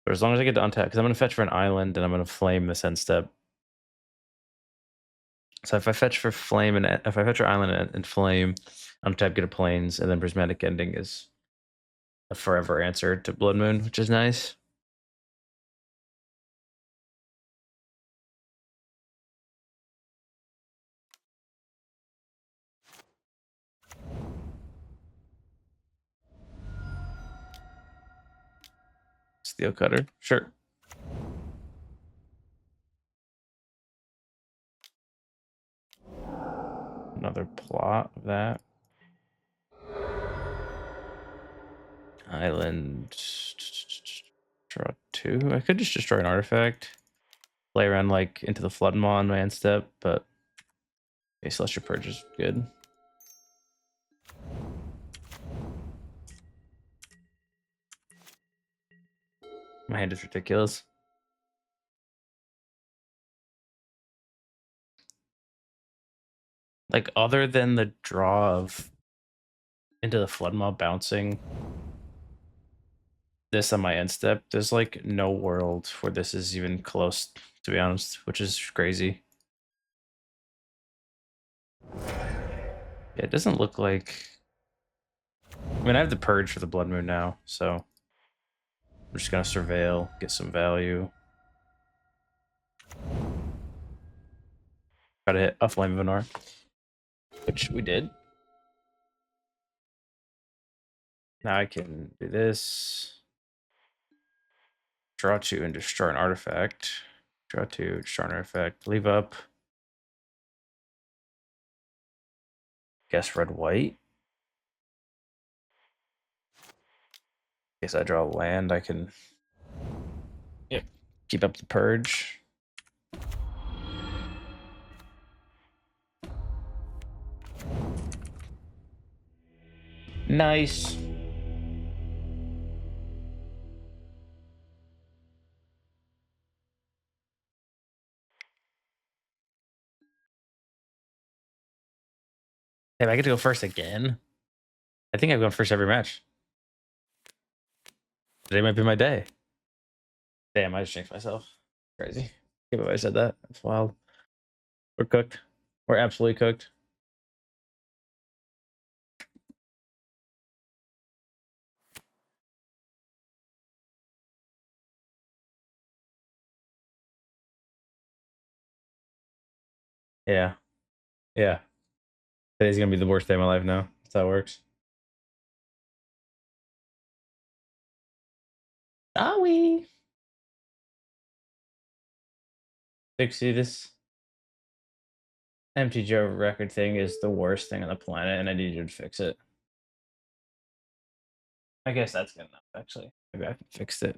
But as long as I get to untap, because I'm going to fetch for an island and I'm going to flame this end step. So if I fetch for flame and if I fetch your island and flame, untap, get a plains, and then Prismatic Ending is a forever answer to Blood Moon, which is nice. Steel Cutter, sure. Another plot of that. Island. Draw 2. I could just destroy an artifact. Play around like into the Floodmaw on my end step, but okay, Celestial Purge is good. My hand is ridiculous. Like, other than the draw of into the Floodmaw bouncing this on my end step, there's like no world where this is even close, to be honest, which is crazy. Yeah, it doesn't look like... I mean, I have the Purge for the Blood Moon now, so I'm just gonna Surveil, get some value. Try to hit a Flame of Anor, which we did. Now I can do this. Draw 2 and destroy an artifact. Draw 2, destroy an artifact. Leave up. Guess red white. In case I draw land, I can keep up the Purge. Nice. Hey, I get to go first again. I think I've gone first every match. Today might be my day. Damn, I just jinxed myself. Crazy. Can't believe I said that. That's wild. We're cooked. We're absolutely cooked. Yeah. Yeah. Today's gonna be the worst day of my life now. That's how it works. Are we? Dixie, this MTGO record thing is the worst thing on the planet, and I need you to fix it. I guess that's good enough, actually. Maybe I can fix it.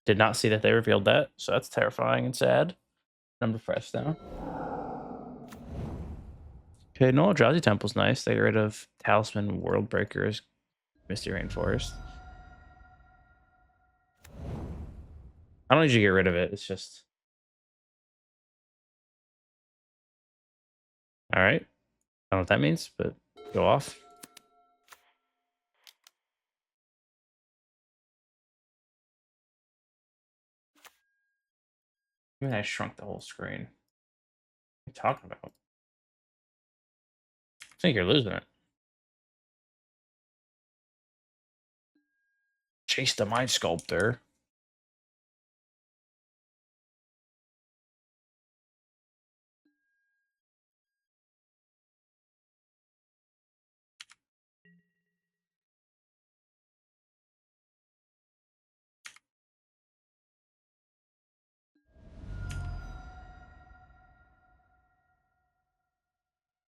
Did not see that they revealed that, so that's terrifying and sad. I'm depressed now. Okay, no, Drowsy Temple's nice. They got rid of Talisman, World Breakers, Misty Rainforest. I don't need you to get rid of it. It's just... Alright. I don't know what that means, but go off. I mean, I shrunk the whole screen. What are you talking about? I think you're losing it. Chase the Mind Sculptor.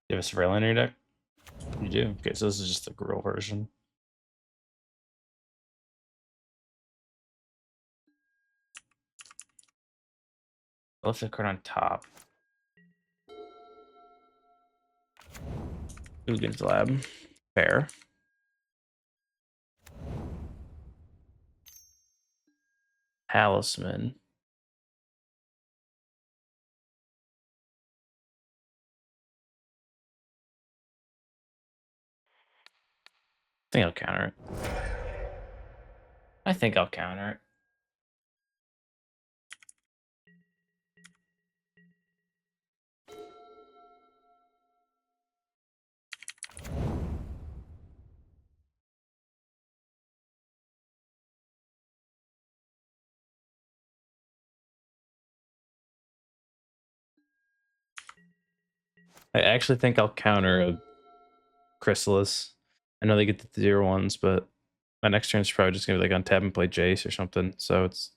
You have a Surveillance in your deck? You do? Okay, so this is just the girl version. I left the card on top. Ugins Lab. Fair. Talisman. I think I'll counter it. I think I'll counter it. I actually think I'll counter a Chrysalis. I know they get the 0/1s, but my next turn is probably just gonna be like untap and play Jace or something. So it's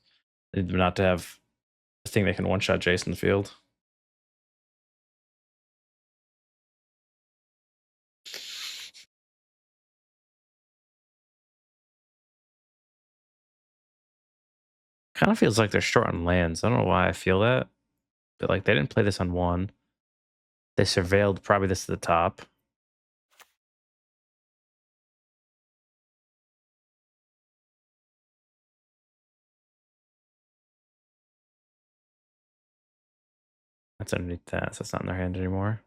not to have a thing that can one-shot Jace in the field. Kind of feels like they're short on lands. I don't know why I feel that, but like they didn't play this on 1. They surveilled probably this to the top. That's underneath that, so it's not in their hand anymore.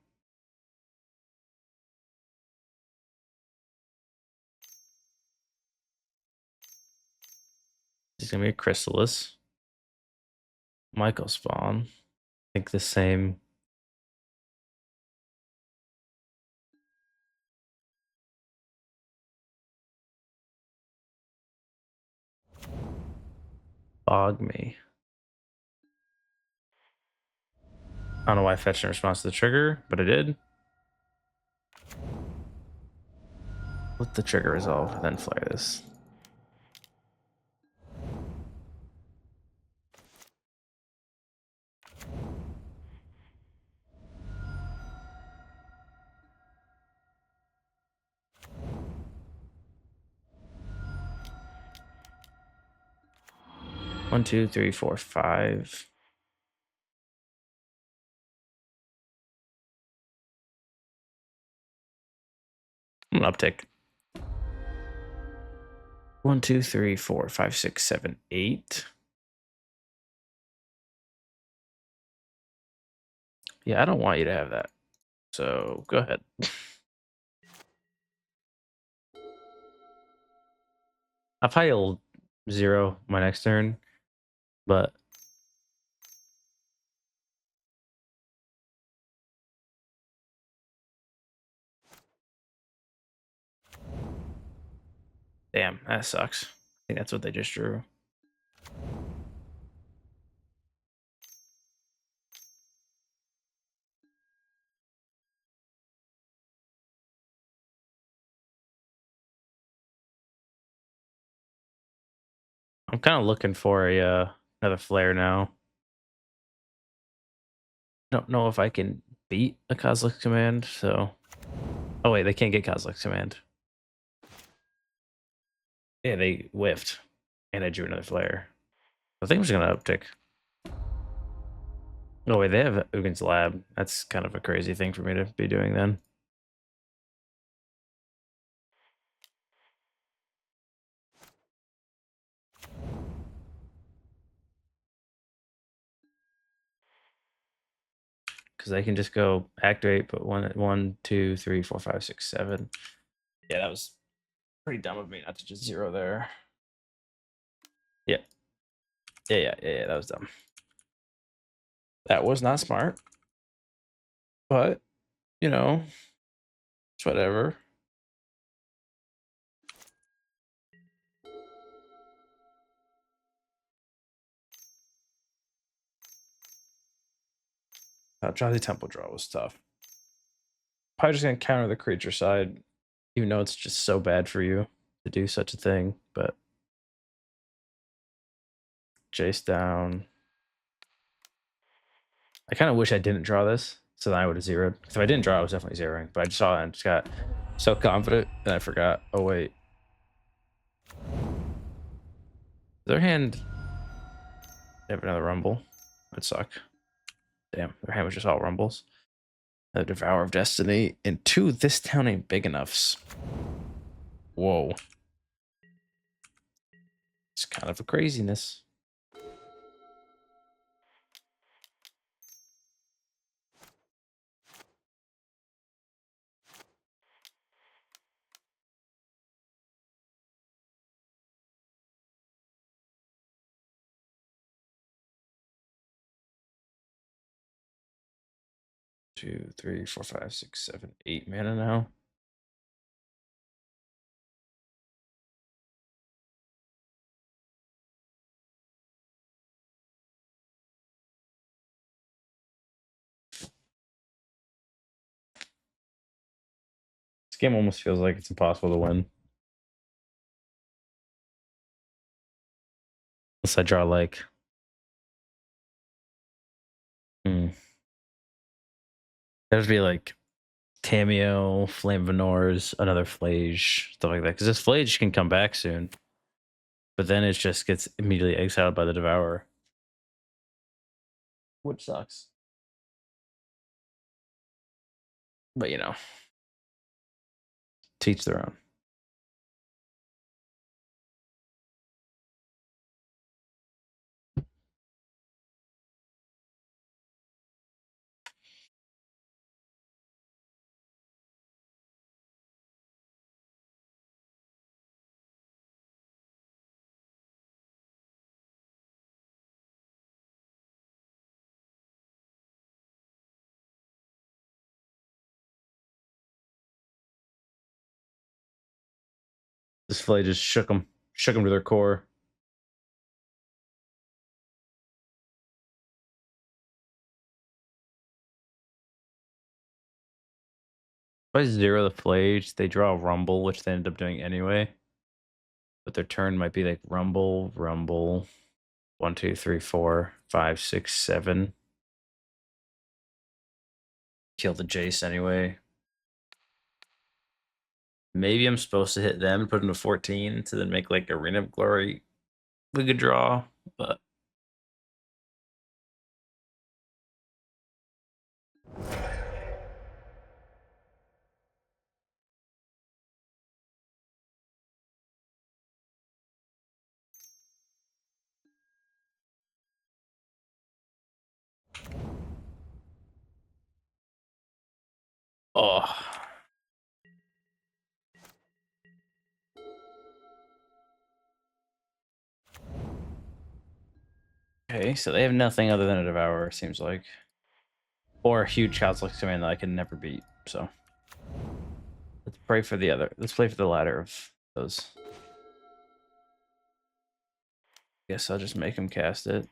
It's gonna be a Chrysalis. Michael spawn. I think the same. Bog me. I don't know why I fetched in response to the trigger, but I did. Let the trigger resolve, and then flare this. One, two, three, four, five. An uptick. 1, 2, 3, 4, 5, 6, 7, 8. Yeah, I don't want you to have that. So go ahead. I'll probably 0 my next turn, but damn, that sucks. I think that's what they just drew. I'm kind of looking for a another flare now. Don't know if I can beat a Kozilek's Command, so... Oh wait, they can't get Kozilek's Command. Yeah, they whiffed. And I drew another flare. I think I'm just gonna uptick. Oh wait, they have Ugin's Lab. That's kind of a crazy thing for me to be doing then. Because they can just go activate, put 1, 2, 3, 4, 5, 6, 7. Yeah, that was pretty dumb of me not to just 0 there. Yeah. Yeah, that was dumb. That was not smart. But, you know, it's whatever. Drowsy Temple draw was tough. Probably just gonna counter the creature side, even though it's just so bad for you to do such a thing, but Jace down. I kind of wish I didn't draw this, so then I would have 0'd. If I didn't draw, I was definitely 0ing, but I just saw it and just got so confident, and I forgot. Oh, wait. Their hand... They have another Rumble. That'd suck. Damn, their hand was just all Rumbles. The Devour of Destiny, and 2, this town ain't big enoughs. Whoa. It's kind of a craziness. 2, 3, 4, 5, 6, 7, 8 mana now. This game almost feels like it's impossible to win. Unless I draw like there'd be like Tamiyo, Flame of Anors, another Phlage, stuff like that. Because this Phlage can come back soon. But then it just gets immediately exiled by the Devourer. Which sucks. But you know. Teach their own. This Phlage just shook them to their core. If I zero the Phlage, they draw a Rumble, which they end up doing anyway. But their turn might be like Rumble, Rumble. 1, 2, 3, 4, 5, 6, 7. Kill the Jace anyway. Maybe I'm supposed to hit them and put them to 14 to then make like Arena of Glory we could draw, but oh. Okay, so they have nothing other than a Devourer, seems like. Or a huge Council command that I can never beat, so. Let's pray for the other. Let's play for the latter of those. Guess I'll just make him cast it.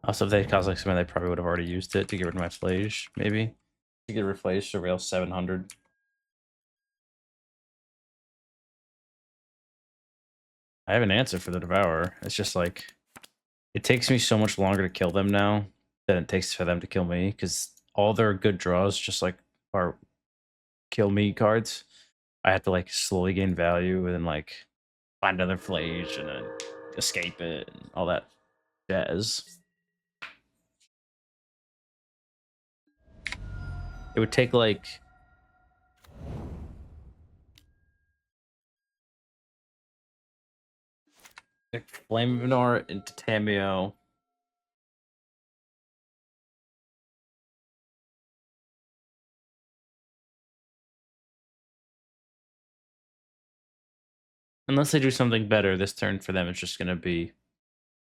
Also, if they Cosmic Summon, they probably would have already used it to get rid of my Phlage, maybe. To get rid of Phlage, Surveil 700. I have an answer for the Devourer. It's just like, it takes me so much longer to kill them now than it takes for them to kill me, because all their good draws just like are kill me cards. I have to like slowly gain value and then like find another Phlage and then escape it and all that jazz. It would take like Flame of Anor into Tamiyo. Unless they do something better this turn for them, it's just gonna be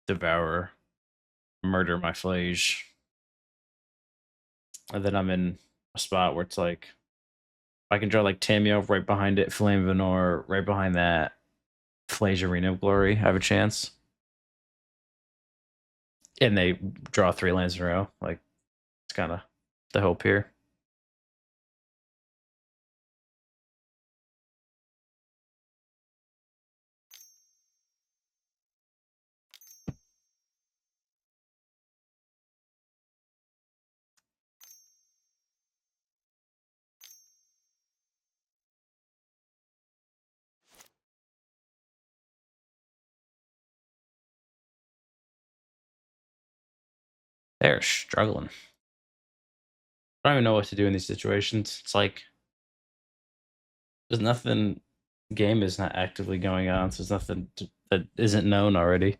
Devour, murder my Phlage. And then I'm in a spot where it's like I can draw like Tamiyo right behind it, Flame of Anor right behind that, Phlage Arena of Glory. I have a chance. And they draw 3 lands in a row. Like, it's kind of the hope here. They're struggling. I don't even know what to do in these situations. It's like there's nothing. Game is not actively going on, so there's nothing that isn't known already.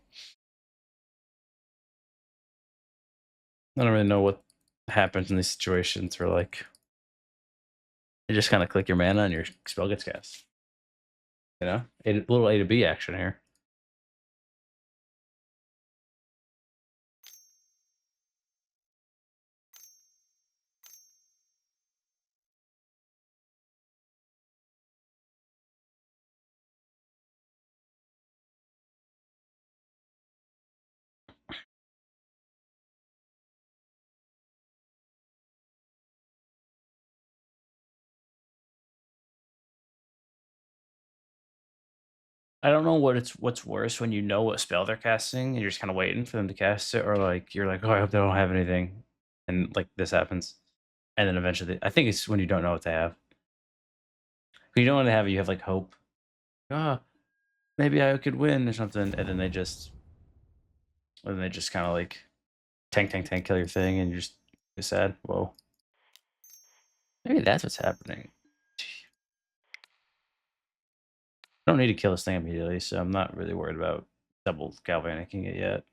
I don't really know what happens in these situations where like you just kind of click your mana and your spell gets cast. You know, a little A to B action here. I don't know what's worse when you know what spell they're casting and you're just kind of waiting for them to cast it, or like you're like, oh, I hope they don't have anything, and like this happens, and then eventually, I think it's when you don't know what they have. When you don't know what they have, you have like hope. Ah, maybe I could win or something, and then they just kind of like tank, kill your thing, and you're just sad. Whoa, maybe that's what's happening. I don't need to kill this thing immediately, so I'm not really worried about double galvanicking it yet.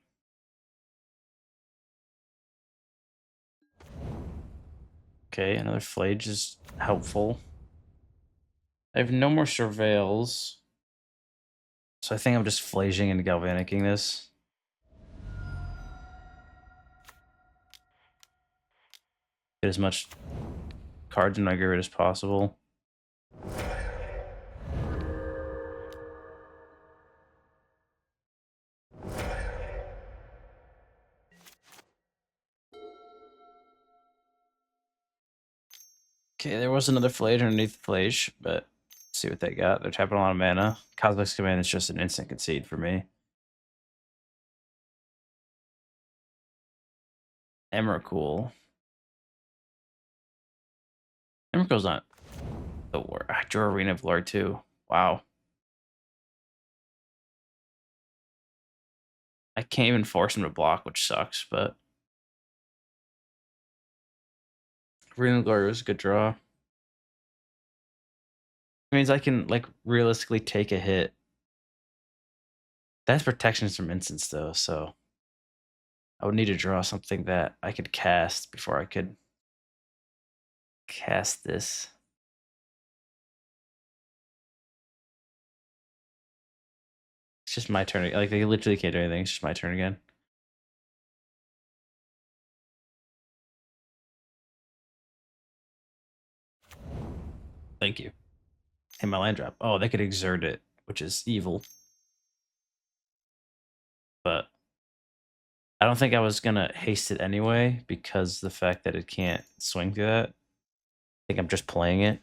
Okay, another Phlage is helpful. I have no more surveils, so I think I'm just Phlaging and galvanicking this. Get as much cards in my grid as possible. Okay, there was another Phlage underneath the Phlage, but let's see what they got. They're tapping a lot of mana. Cosmic's Command is just an instant concede for me. Emrakul. Emrakul's not the worst. I drew Arena of Lore too. Wow. I can't even force him to block, which sucks, but Arena of Lore was a good draw. It means I can like realistically take a hit. That's protections from instants though, so I would need to draw something that I could cast before I could cast this. It's just my turn. Like they literally can't do anything. It's just my turn again. Thank you. And my land drop. Oh, they could exert it, which is evil. But I don't think I was gonna haste it anyway because the fact that it can't swing through that. I think I'm just playing it.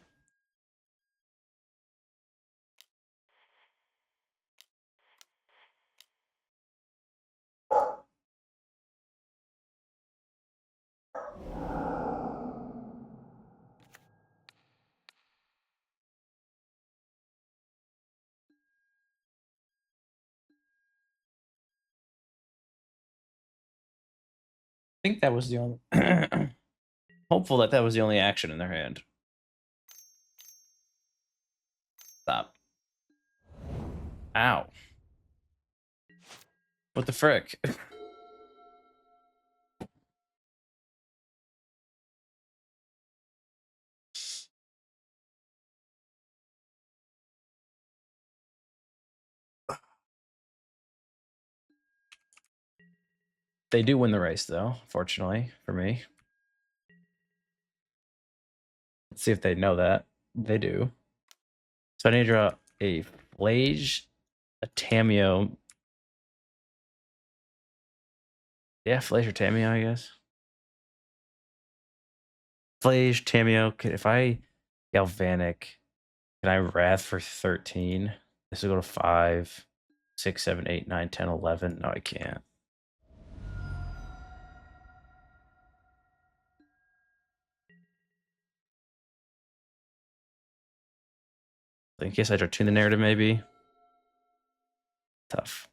I think that was the only. Hopeful that that was the only action in their hand. Stop. Ow. What the frick? They do win the race, though, fortunately for me. Let's see if they know that. They do. So I need to draw a Phlage, a Tamiyo. Yeah, Phlage or Tamiyo, I guess. Phlage, Tamiyo. If I Galvanic, can I Wrath for 13? This will go to 5, 6, 7, 8, 9, 10, 11. No, I can't. In case I draw tune the narrative, maybe. Tough.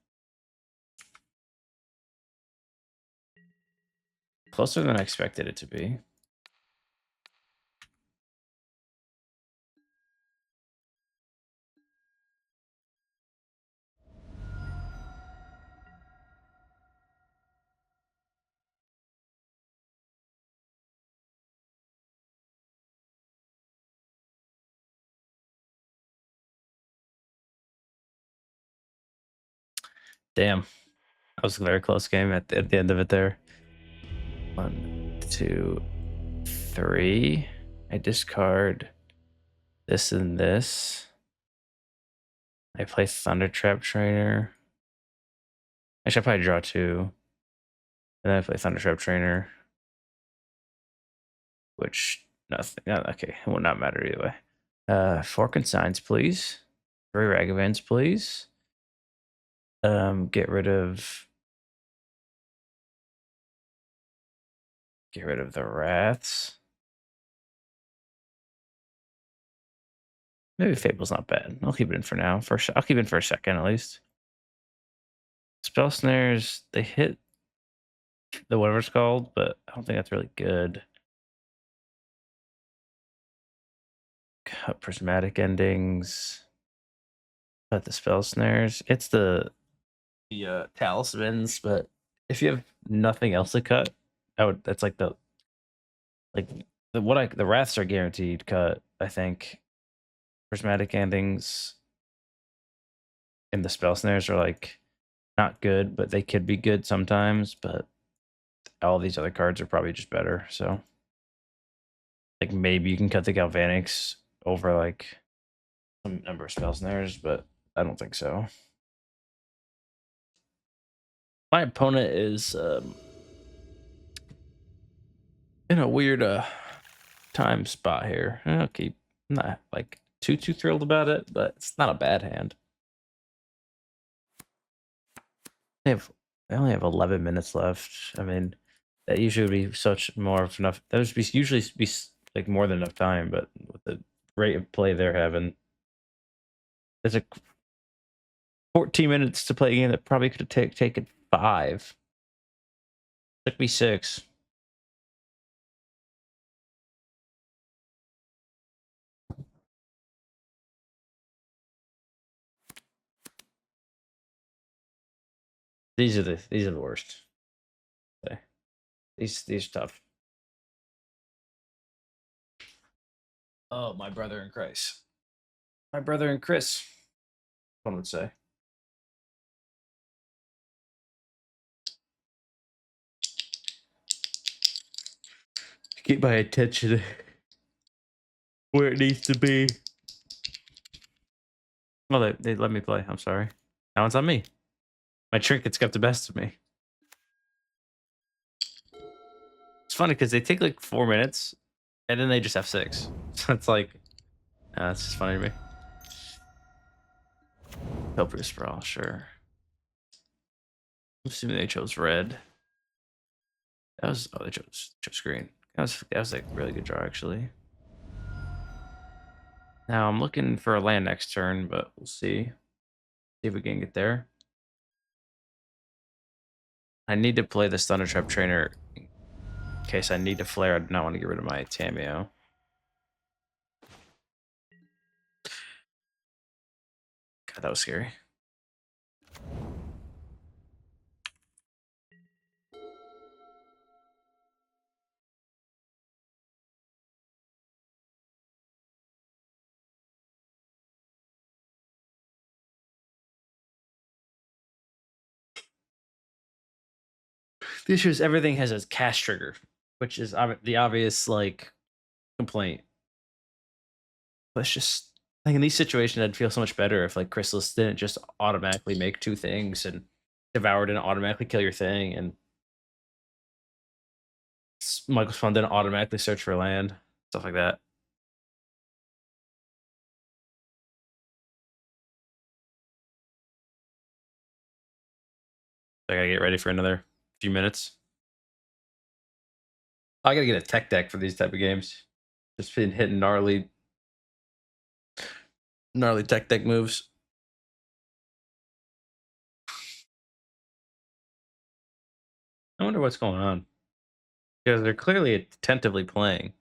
Closer than I expected it to be. Damn. That was a very close game at the end of it there. 1, 2, 3. I discard this and this. I play Thundertrap Trainer. I should probably draw 2. And then I play Thundertrap Trainer. Which, nothing. Okay, it will not matter either way. 4 Consigns, please. 3 Ragavans, please. Get rid of the Wraths. Maybe Fable's not bad. I'll keep it in for now. I'll keep it in for a second at least. Spell Snares, they hit the whatever it's called, but I don't think that's really good. Cut Prismatic Endings. Cut the Spell Snares. It's the talismans, but if you have nothing else to cut, that's like the Wraths are guaranteed cut, I think. Prismatic Endings and the Spell Snares are like not good, but they could be good sometimes, but all these other cards are probably just better. So like maybe you can cut the Galvanics over like some number of Spell Snares, but I don't think so. My opponent is in a weird time spot here. Okay, I'm not like too thrilled about it, but it's not a bad hand. They only have 11 minutes left. I mean, that usually would be such more of enough. That would usually be like more than enough time, but with the rate of play they're having, there's a 14 minutes to play a game that probably could have taken 5. Took me 6. These are the worst. Okay. These are tough. Oh, my brother in Christ. My brother in Chris, one would say. Keep my attention where it needs to be. Well, they let me play. I'm sorry. That one's on me. My trinkets got the best of me. It's funny because they take like 4 minutes and then they just have 6. So it's like, that's just funny to me. Pilferer Sprawl, sure. I'm assuming they chose red. They chose green. That was like a really good draw actually. Now I'm looking for a land next turn, but we'll see. See if we can get there. I need to play this Thundertrap Trainer in case I need to flare. I do not want to get rid of my Tamiyo. God, that was scary. The issue is everything has a cast trigger, which is the obvious like complaint. But it's just like in these situations, I'd feel so much better if like Chrysalis didn't just automatically make 2 things and Devour didn't automatically kill your thing and Michael's Fun didn't automatically search for land, stuff like that. I gotta get ready for another few minutes. I gotta get a tech deck for these type of games. Just been hitting gnarly tech deck moves. I wonder what's going on. Because they're clearly attentively playing.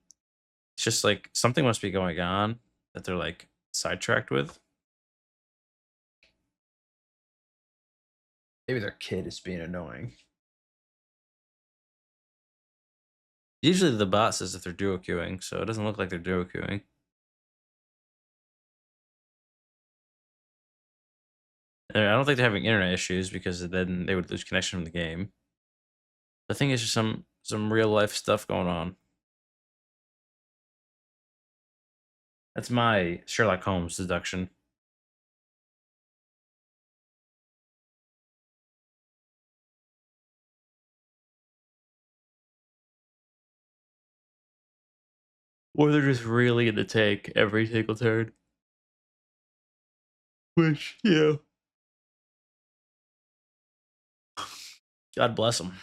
It's just like something must be going on that they're like sidetracked with. Maybe their kid is being annoying. Usually the bot says if they're duo queuing, so it doesn't look like they're duo queuing. I don't think they're having internet issues because then they would lose connection from the game. I think it's just some real life stuff going on. That's my Sherlock Holmes deduction. Or they're just really in the tank every single turn. Which, yeah. God bless them.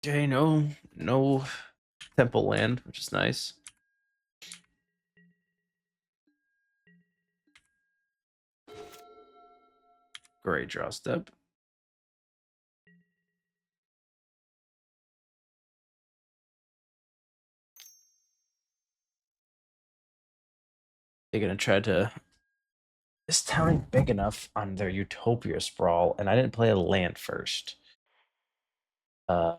Okay, no temple land, which is nice. Great draw step. They're gonna try to. This town ain't big enough on their Utopia sprawl, and I didn't play a land first. I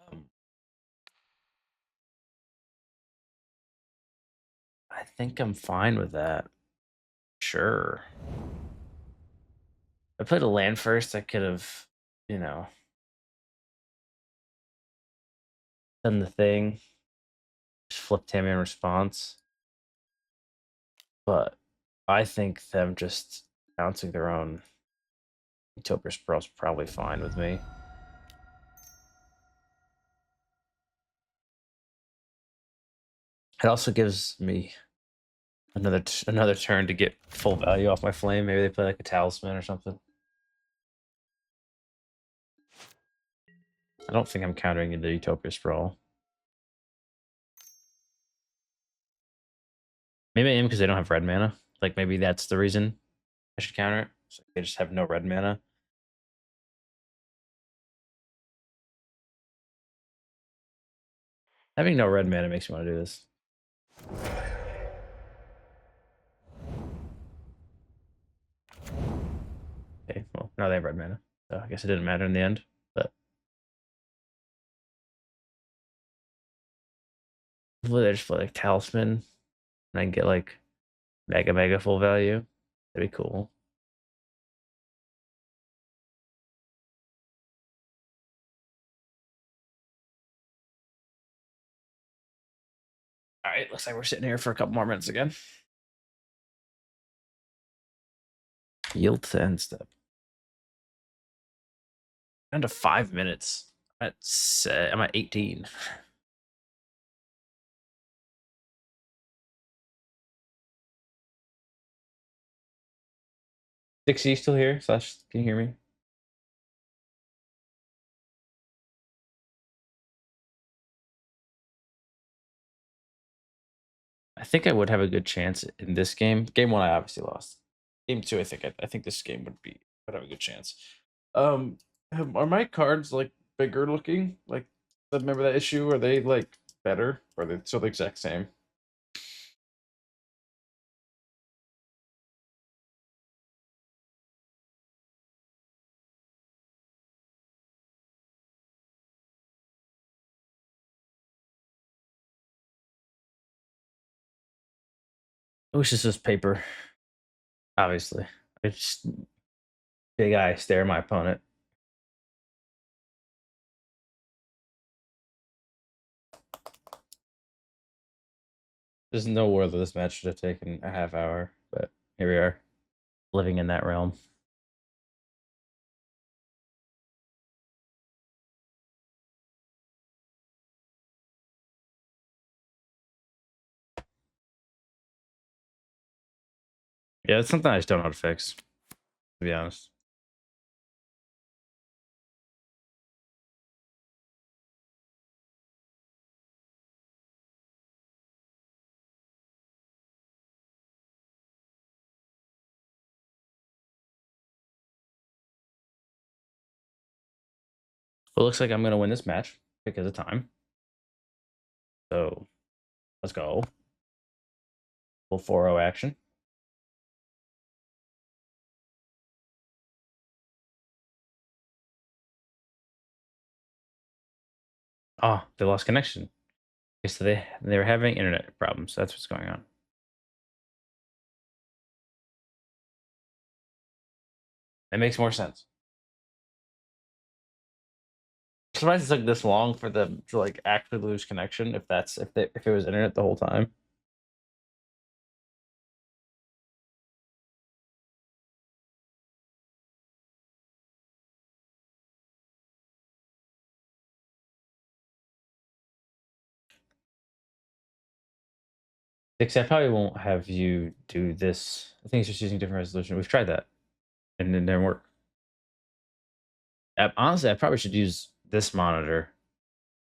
think I'm fine with that. Sure. If I played a land first, I could have, you know, done the thing. Just flip Tamiyo in response. But I think them just bouncing their own Utopia sprawl is probably fine with me. It also gives me another turn to get full value off my flame. Maybe they play like a talisman or something. I don't think I'm countering into Utopia Sprawl. Maybe I am because they don't have red mana. Like maybe that's the reason I should counter it. So they just have no red mana. Having no red mana makes me want to do this. Okay, well, now they have red mana. So I guess it didn't matter in the end. But hopefully they just play like Talisman and I can get like mega full value. That'd be cool. All right, looks like we're sitting here for a couple more minutes again. Yield to end step. Down to 5 minutes. I'm at 18. 60 still here? Slash, can you hear me? I think I would have a good chance in this game. Game one, I obviously lost. Game two, I think this game would have a good chance. Are my cards like bigger looking? Like, remember that issue? Are they like better? Or are they still the exact same? I wish this was paper. Obviously, I just big eye stare at my opponent. There's no world that this match should have taken a half hour, but here we are, living in that realm. Yeah, it's something I just don't know how to fix, to be honest. Well, it looks like I'm going to win this match because of time. So let's go. Full 4-0 action. Oh, they lost connection. Okay, so they were having internet problems. That's what's going on. That makes more sense. I'm surprised it's like this long for them to like actually lose connection. If it was internet the whole time. Except I probably won't have you do this. I think it's just using different resolution. We've tried that, and it didn't work. Honestly, I probably should use this monitor,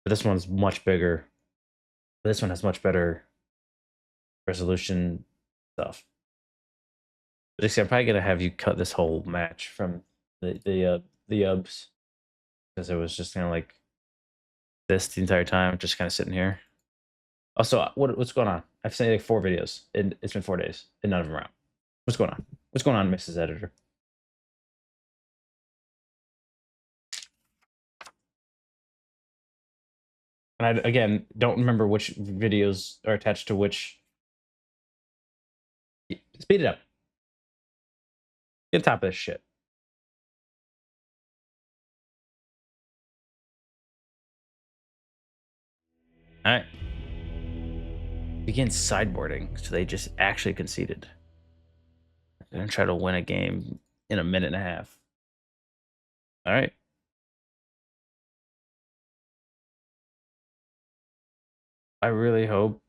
but this one's much bigger. This one has much better resolution stuff. But except I'm probably gonna have you cut this whole match from the UBs because it was just kind of like this the entire time, just kind of sitting here. Also, what's going on? I've seen like 4 videos, and it's been 4 days, and none of them are out. What's going on? What's going on, Mrs. Editor? And I, again, don't remember which videos are attached to which. Speed it up. Get on top of this shit. All right. Begin sideboarding. So they just actually conceded. They're going to try to win a game in a minute and a half. All right. I really hope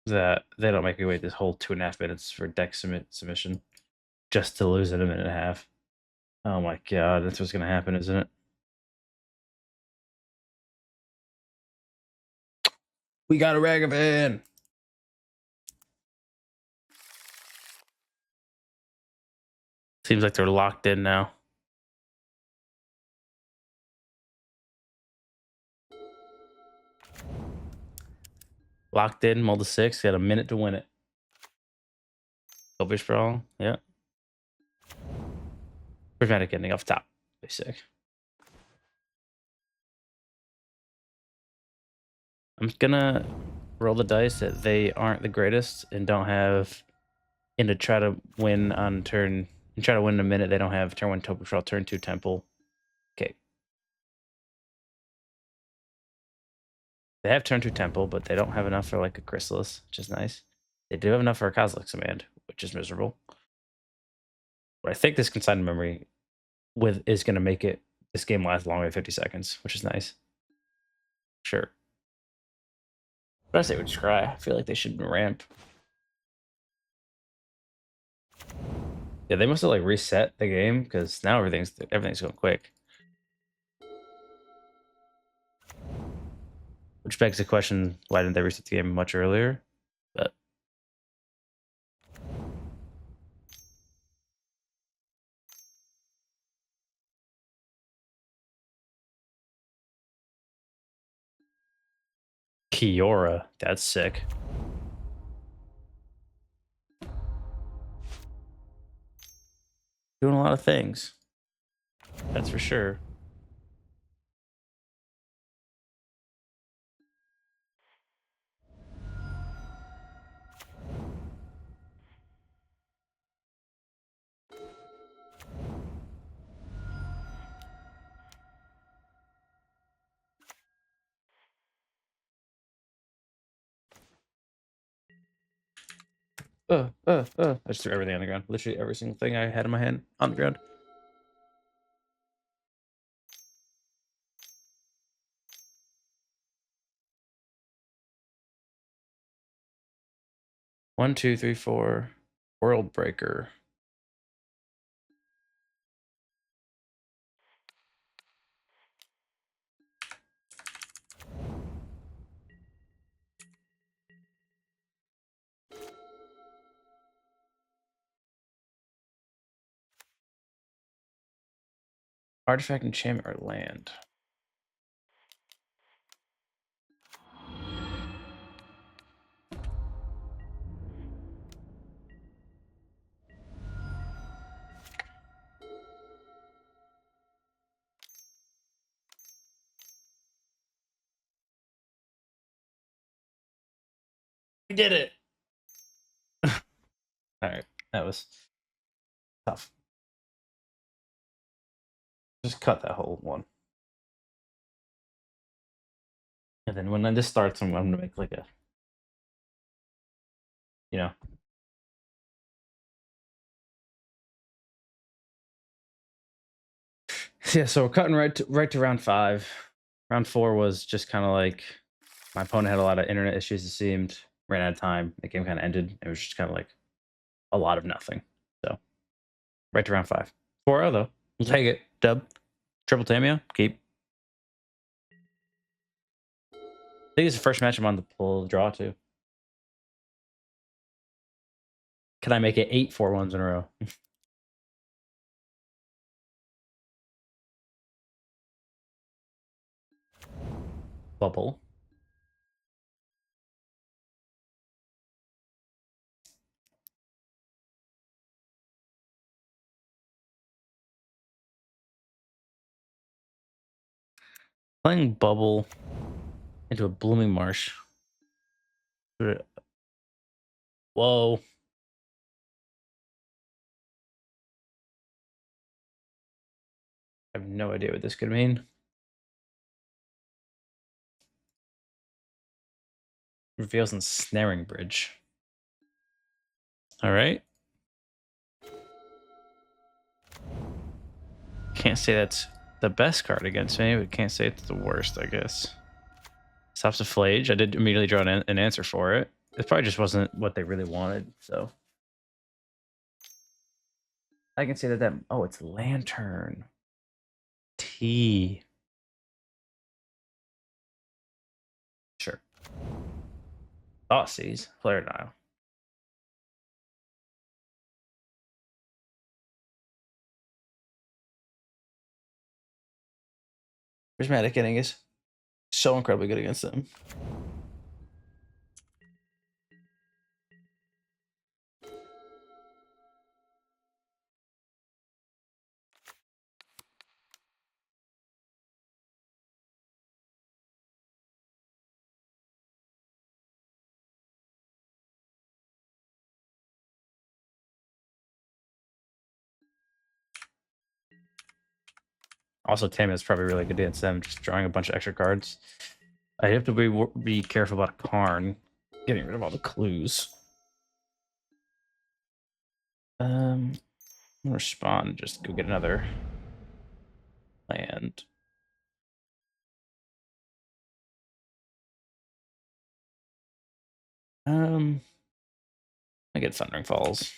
that they don't make me wait this whole 2.5 minutes for deck submission just to lose in a minute and a half. Oh my god, that's what's gonna happen, isn't it? We got a Ragavan! Seems like they're locked in now. Locked in, mull to 6, got a minute to win it. Selfish Sprawl, yeah. Prismatic Ending off top. Be sick. I'm gonna roll the dice that they aren't the greatest and don't have, and to try to win on turn, and try to win in a minute. They don't have turn 1 Topic Sprawl, turn 2 Temple. Okay. They have turn 2 Temple, but they don't have enough for like a Chrysalis, which is nice. They do have enough for a Cosmic Command, which is miserable. But I think this consigned memory is going to make this game last longer than 50 seconds, which is nice. Sure. But I say we just cry. I feel like they should ramp. Yeah, they must have like reset the game because now everything's going quick. Which begs the question, why didn't they reset the game much earlier? But Kiora, that's sick. Doing a lot of things. That's for sure. I just threw everything on the ground. Literally every single thing I had in my hand on the ground. One, two, three, four. World Breaker. Artifact, enchantment, or land. We did it. All right, that was tough. Just cut that whole one. And then when this starts, I'm going to make like a, you know. Yeah, so we're cutting right to round 5. Round 4 was just kind of like my opponent had a lot of internet issues, it seemed. Ran out of time. The game kind of ended. It was just kind of like a lot of nothing. So right to round 5. 4-0 though. We'll take it. Dub. Triple Tamiyo. Keep. I think it's the first match I'm on the pull draw too. Can I make it 8 4-1s in a row? Bubble. Playing Bubble into a Blooming Marsh. Whoa. I have no idea what this could mean. Reveals and Snaring Bridge. All right. Can't say that's the best card against me, but can't say it's the worst, I guess. Stops a Phlage. I did immediately draw an answer for it. It probably just wasn't what they really wanted, so. I can say that oh, it's Lantern. T. Sure. Aussies. Player denial. Prismatic Ending is so incredibly good against them. Also, Tamiyo is probably really good against them, just drawing a bunch of extra cards. I have to be careful about Karn, getting rid of all the clues. Respond, just go get another land. I get Thundering Falls.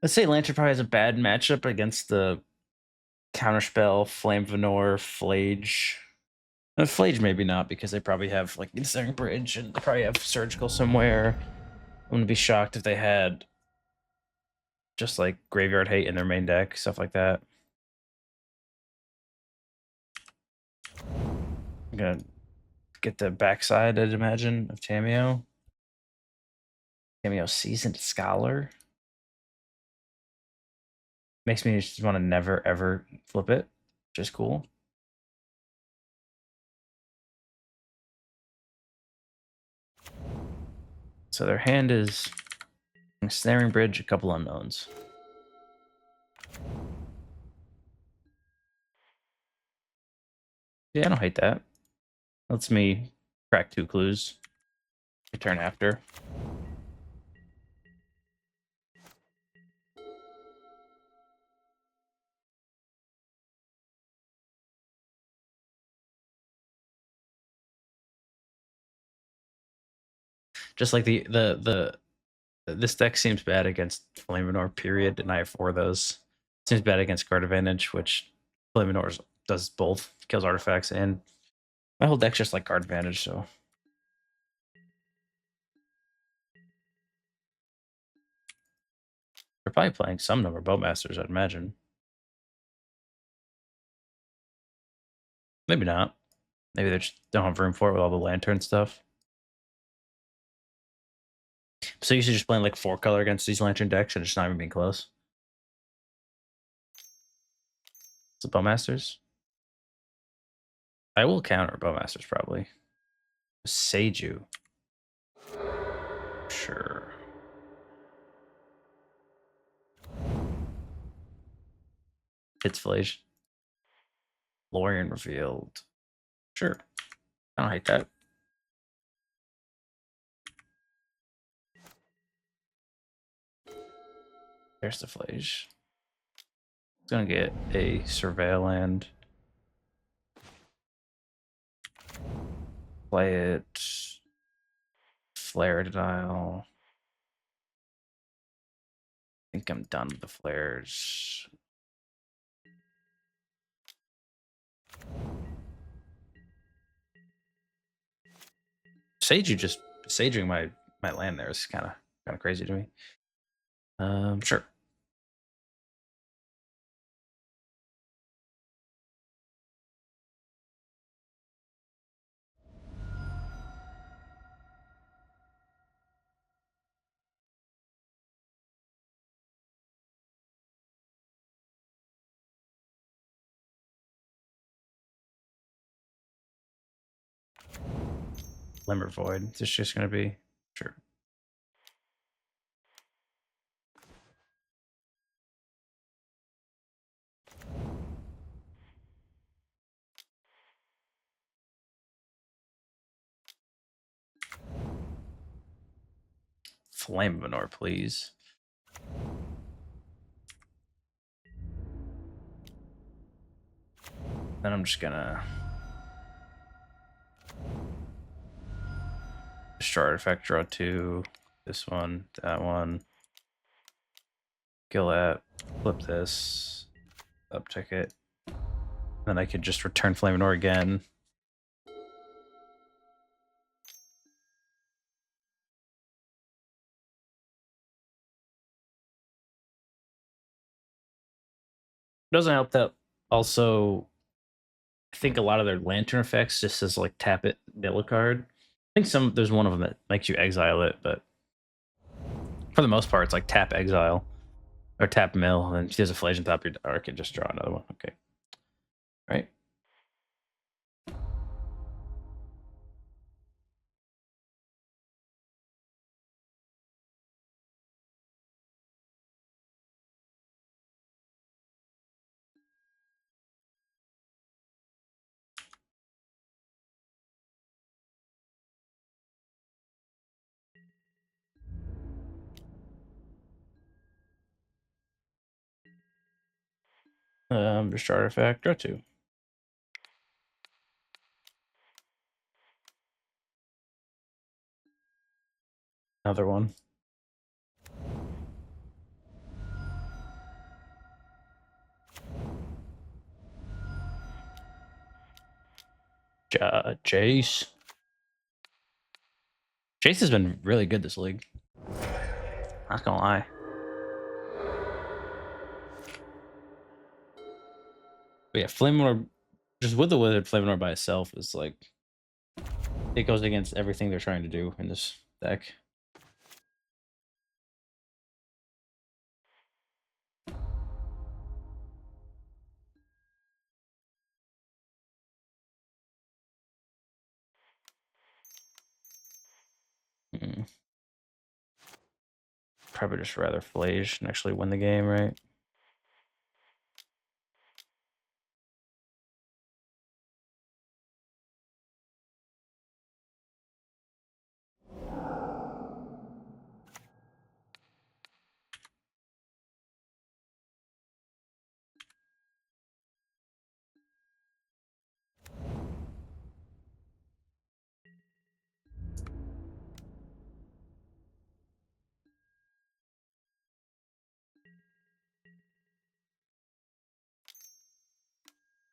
Let's say Lantern probably has a bad matchup against the Counterspell, Flame of Anor, Phlage. Phlage maybe not, because they probably have like Ensnaring Bridge and they probably have Surgical somewhere. I wouldn't be shocked if they had just like Graveyard Hate in their main deck, stuff like that. I'm gonna get the backside, I'd imagine, of Tamiyo. Tamiyo Seasoned Scholar. Makes me just want to never ever flip it, which is cool. So their hand is Snaring Bridge, a couple unknowns. Yeah, I don't hate that. Lets me crack 2 clues. Return after. Just like this deck seems bad against Flame of Anor, period, and I have 4 of those. Seems bad against Guard Advantage, which Flame of Anor does both, kills artifacts, and my whole deck's just like Guard Advantage, so. probably playing some number of Bowmasters, I'd imagine. Maybe not. Maybe they just don't have room for it with all the lantern stuff. So you should just playing like 4-color against these lantern decks and just not even being close. So Bowmasters. I will counter Bowmasters probably. Seiju. Sure. Hits Phlage. Lórien Revealed. Sure. I don't hate that. There's the Phlage. It's gonna get a Surveil land. Play it. Flare Denial. I think I'm done with the flares. Seiju just saging my land there is kind of crazy to me. Sure. Limber Void. It's just gonna be sure. Flame of Anor, please. Then I'm just gonna destroy artifact, draw 2. This one, that one. Kill that. Flip this. Uptick it. Then I could just return Flame of Anor again. Doesn't help that also I think a lot of their lantern effects just says like tap it, mill a card. I think there's one of them that makes you exile it, but for the most part it's like tap exile or tap mill, and if there's a Phlage on top of your deck, and just draw another one. Okay. Right. Just artifact, draw 2. Another one. Jace. Jace has been really good this league. Not gonna lie. But yeah, Flame of Anor, just with the Wizard, Flame of Anor by itself is like, it goes against everything they're trying to do in this deck. Probably just rather Phlage and actually win the game, right?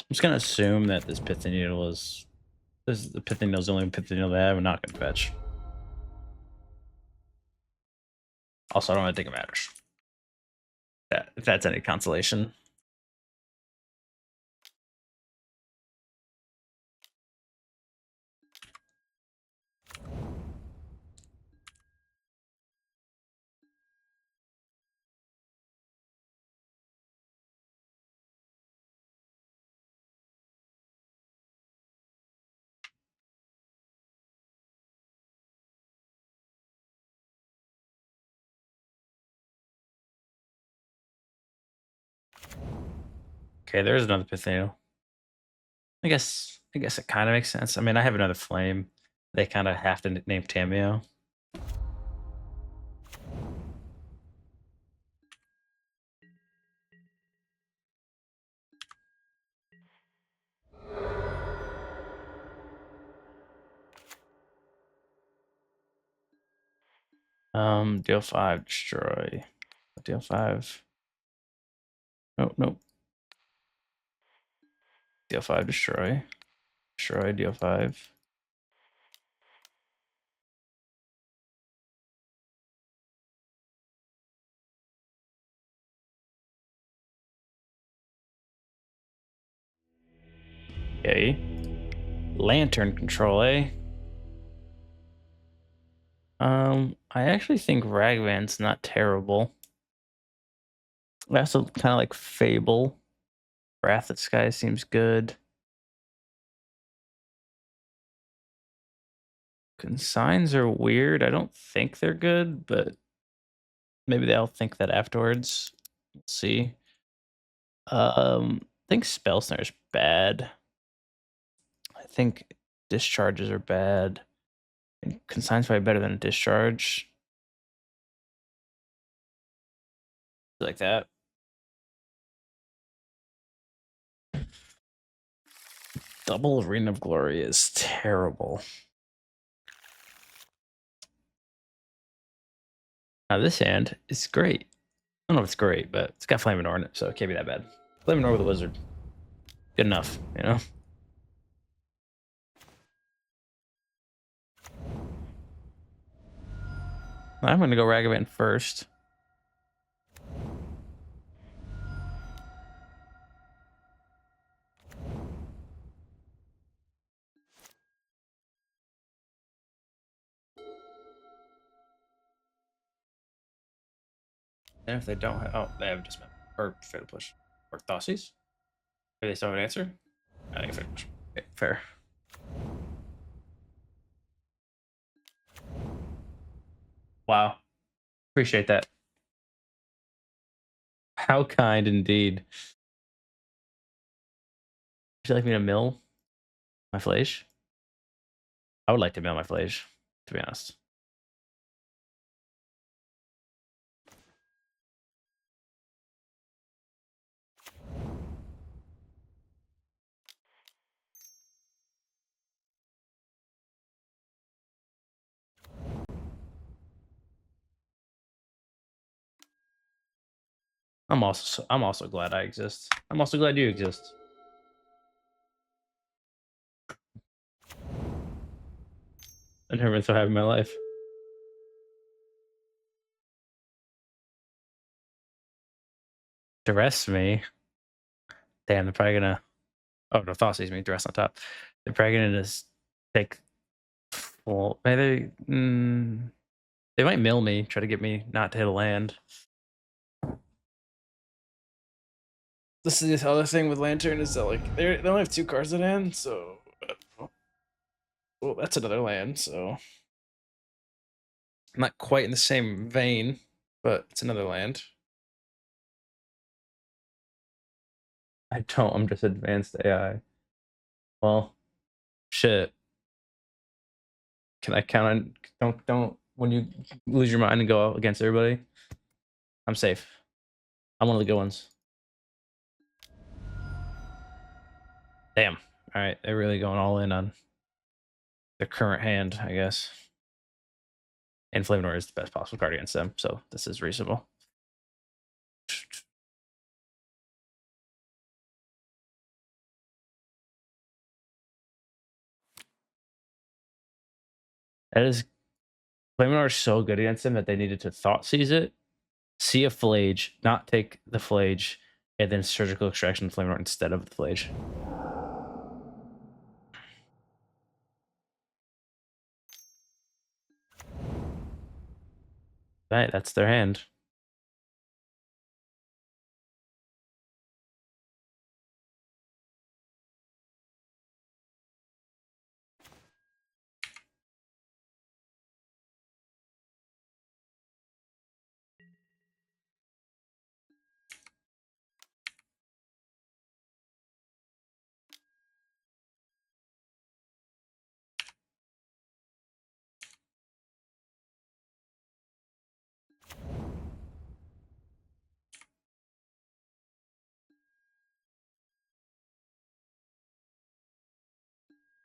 I'm just gonna assume that this Pithing Needle is the Pithing Needle is the only Pithing Needle they have. I'm not gonna fetch. Also, I don't think it matters. If that's any consolation. Okay, there's another Pitheo. I guess it kind of makes sense. I mean, I have another flame. They kind of have to name Tamiyo. Deal 5, destroy. Deal 5. Nope. Deal 5, destroy. Destroy, deal 5. Okay. Lantern control, eh? I actually think Ragavan's not terrible. I also kind of like Fable. Wrath of Sky seems good. Consigns are weird. I don't think they're good, but maybe they'll think that afterwards. Let's see. I think Spell Snare is bad. I think discharges are bad. And Consign's probably better than discharge. Like that. Double Arena of Glory is terrible. Now this hand is great. I don't know if it's great, but it's got Flame of Anor in it, so it can't be that bad. Flame of Anor with a wizard. Good enough, you know? I'm gonna go Ragavan first. And if they don't have, they have Dismount or Fatal Push or Thoughtseize. Maybe they still have an answer. I think Fatal Push. Okay, fair. Wow, appreciate that. How kind indeed. Would you like me to mill my Phlage? I would like to mill my Phlage, to be honest. I'm also glad I exist. I'm also glad you exist. I've never been so happy in my life. Duress me. Damn, they're probably gonna. Oh no, Thoughtseize me. Duress on top. They're probably gonna just take. Well, maybe they might mill me, try to get me not to hit a land. This is the other thing with Lantern is that like they only have 2 cards in hand, so well that's another land, so not quite in the same vein, but it's another land. I don't. I'm just advanced AI. Well, shit. Can I count on? Don't. When you lose your mind and go against everybody, I'm safe. I'm one of the good ones. Damn. All right, they're really going all in on their current hand, I guess. And Flame of Anor is the best possible card against them, so this is reasonable. That is Flame of Anor is so good against them that they needed to Thoughtseize it see a Phlage, not take the Phlage, and then Surgical Extraction Flame Anor instead of the Phlage. Right, that's their hand.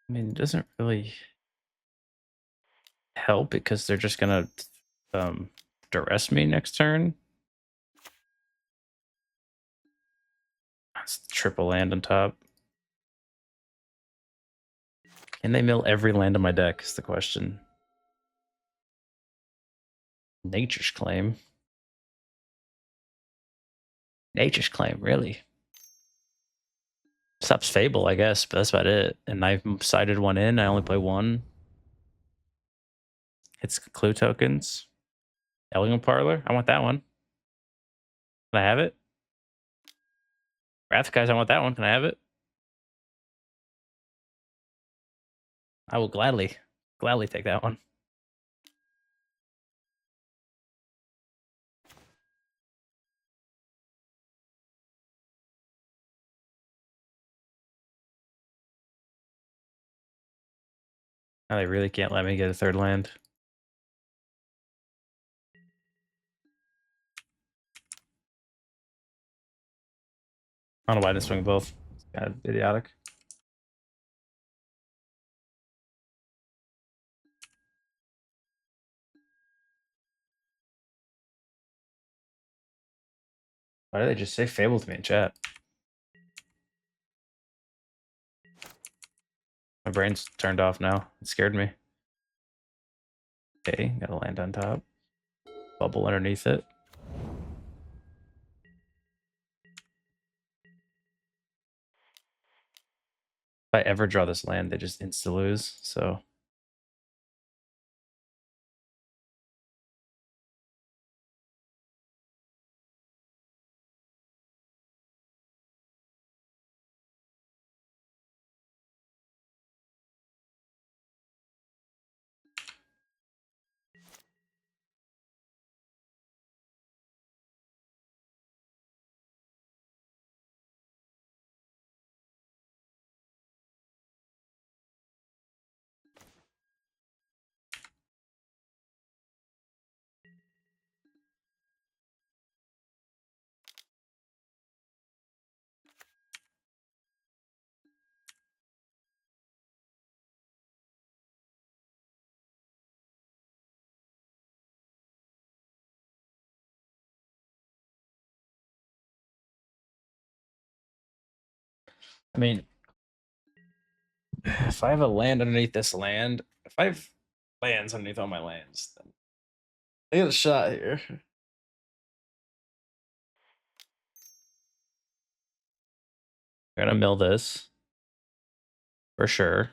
I mean, it doesn't really help because they're just gonna duress me next turn. That's triple land on top. Can they mill every land on my deck is the question. Nature's Claim. Nature's Claim, really? Stops Fable, I guess, but that's about it. And I sided one in. I only play one. It's clue tokens. Elegant Parlor. I want that one. Can I have it? Wrath Guys, I want that one. Can I have it? I will gladly take that one. Now they really can't let me get a third land. I don't know why I didn't swing both. It's kind of idiotic. Why did they just say Fable to me in chat? My brain's turned off now. It scared me. Okay, got a land on top. Bubble underneath it. If I ever draw this land, they just insta-lose, so... I mean, if I have a land underneath this land, if I have lands underneath all my lands, then I get a shot here. I'm gonna mill this for sure.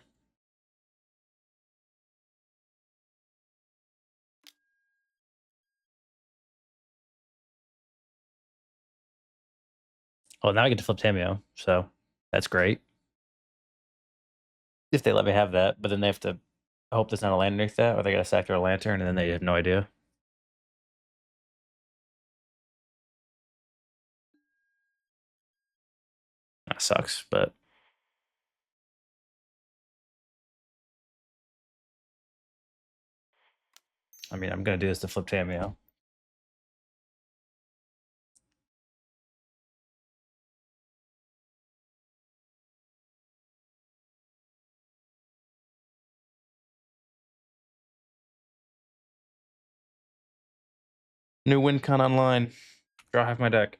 Oh, now I get to flip Tamiyo, so that's great. If they let me have that, but then they have to hope there's not a land underneath that, or they gotta sack their lantern, and then they have no idea. That sucks, but... I mean, I'm gonna do this to flip Tamiyo. New win con online. Draw half my deck.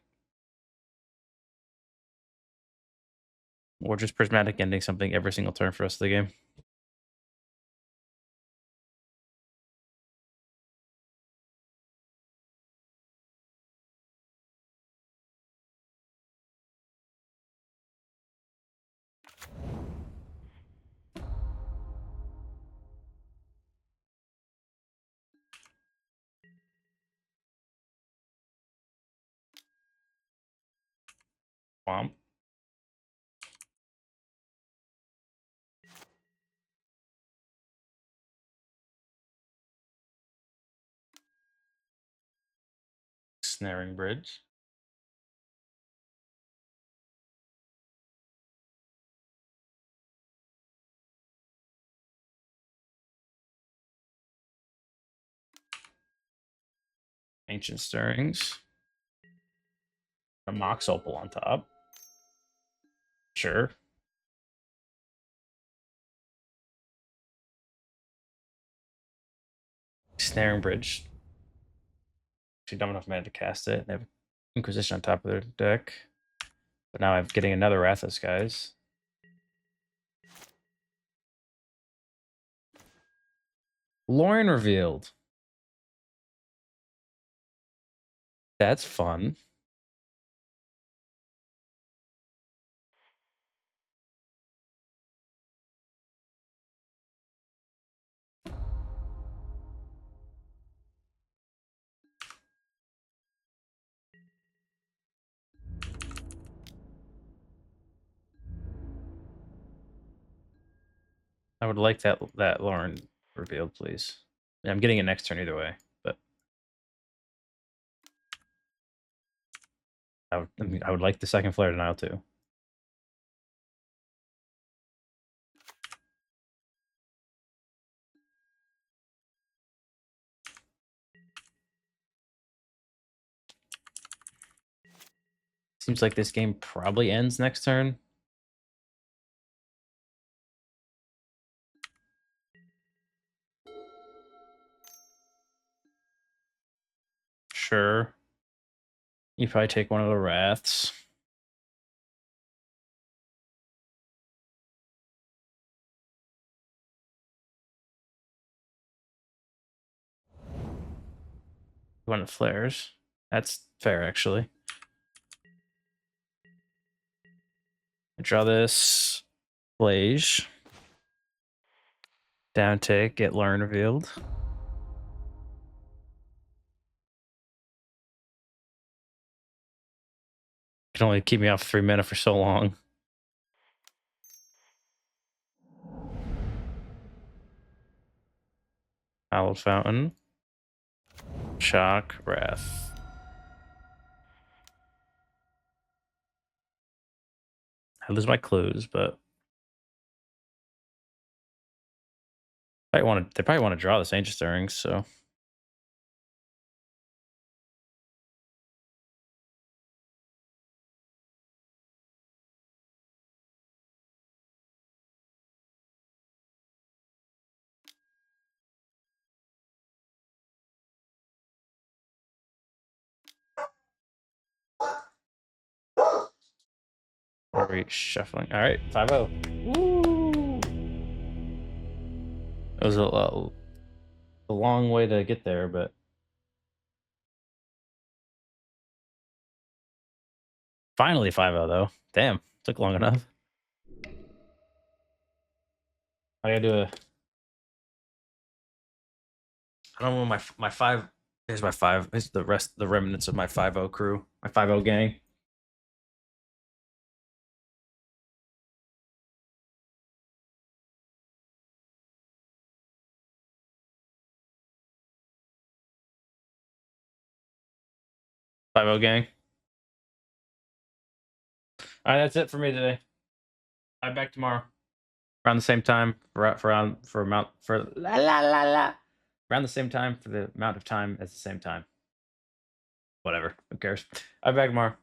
Or just Prismatic Ending something every single turn for the rest of the game. Swamp. Snaring Bridge. Ancient Stirrings. A Mox Opal on top. Sure. Snaring Bridge. Actually dumb enough mana to cast it. They have Inquisition on top of their deck. But now I'm getting another Wrath of Skies. Lórien Revealed. That's fun. I would like that Lórien Revealed, please. Yeah, I'm getting it next turn either way, but I would like the second Flare Denial too. Seems like this game probably ends next turn. Sure. You probably take one of the Wraths. One of the Flares. That's fair, actually. I draw this. Phlage. Down take, get Lórien Revealed. Can only keep me off 3 mana for so long. Hallowed Fountain. Shock, Wrath. I lose my clues, but they probably want to draw this Ancient Stirrings, so. Are we shuffling? All right, 5-0. Woo! It was a long way to get there, but finally 5-0 though. Damn, took long enough. I gotta do a. I don't know my 5. Here's my 5. Here's the remnants of my 5-0 crew, my 5-0 gang. Gang. All right, that's it for me today. I'm back tomorrow around the same time around the same time for the amount of time at the same time. Whatever. Who cares? I'm back tomorrow.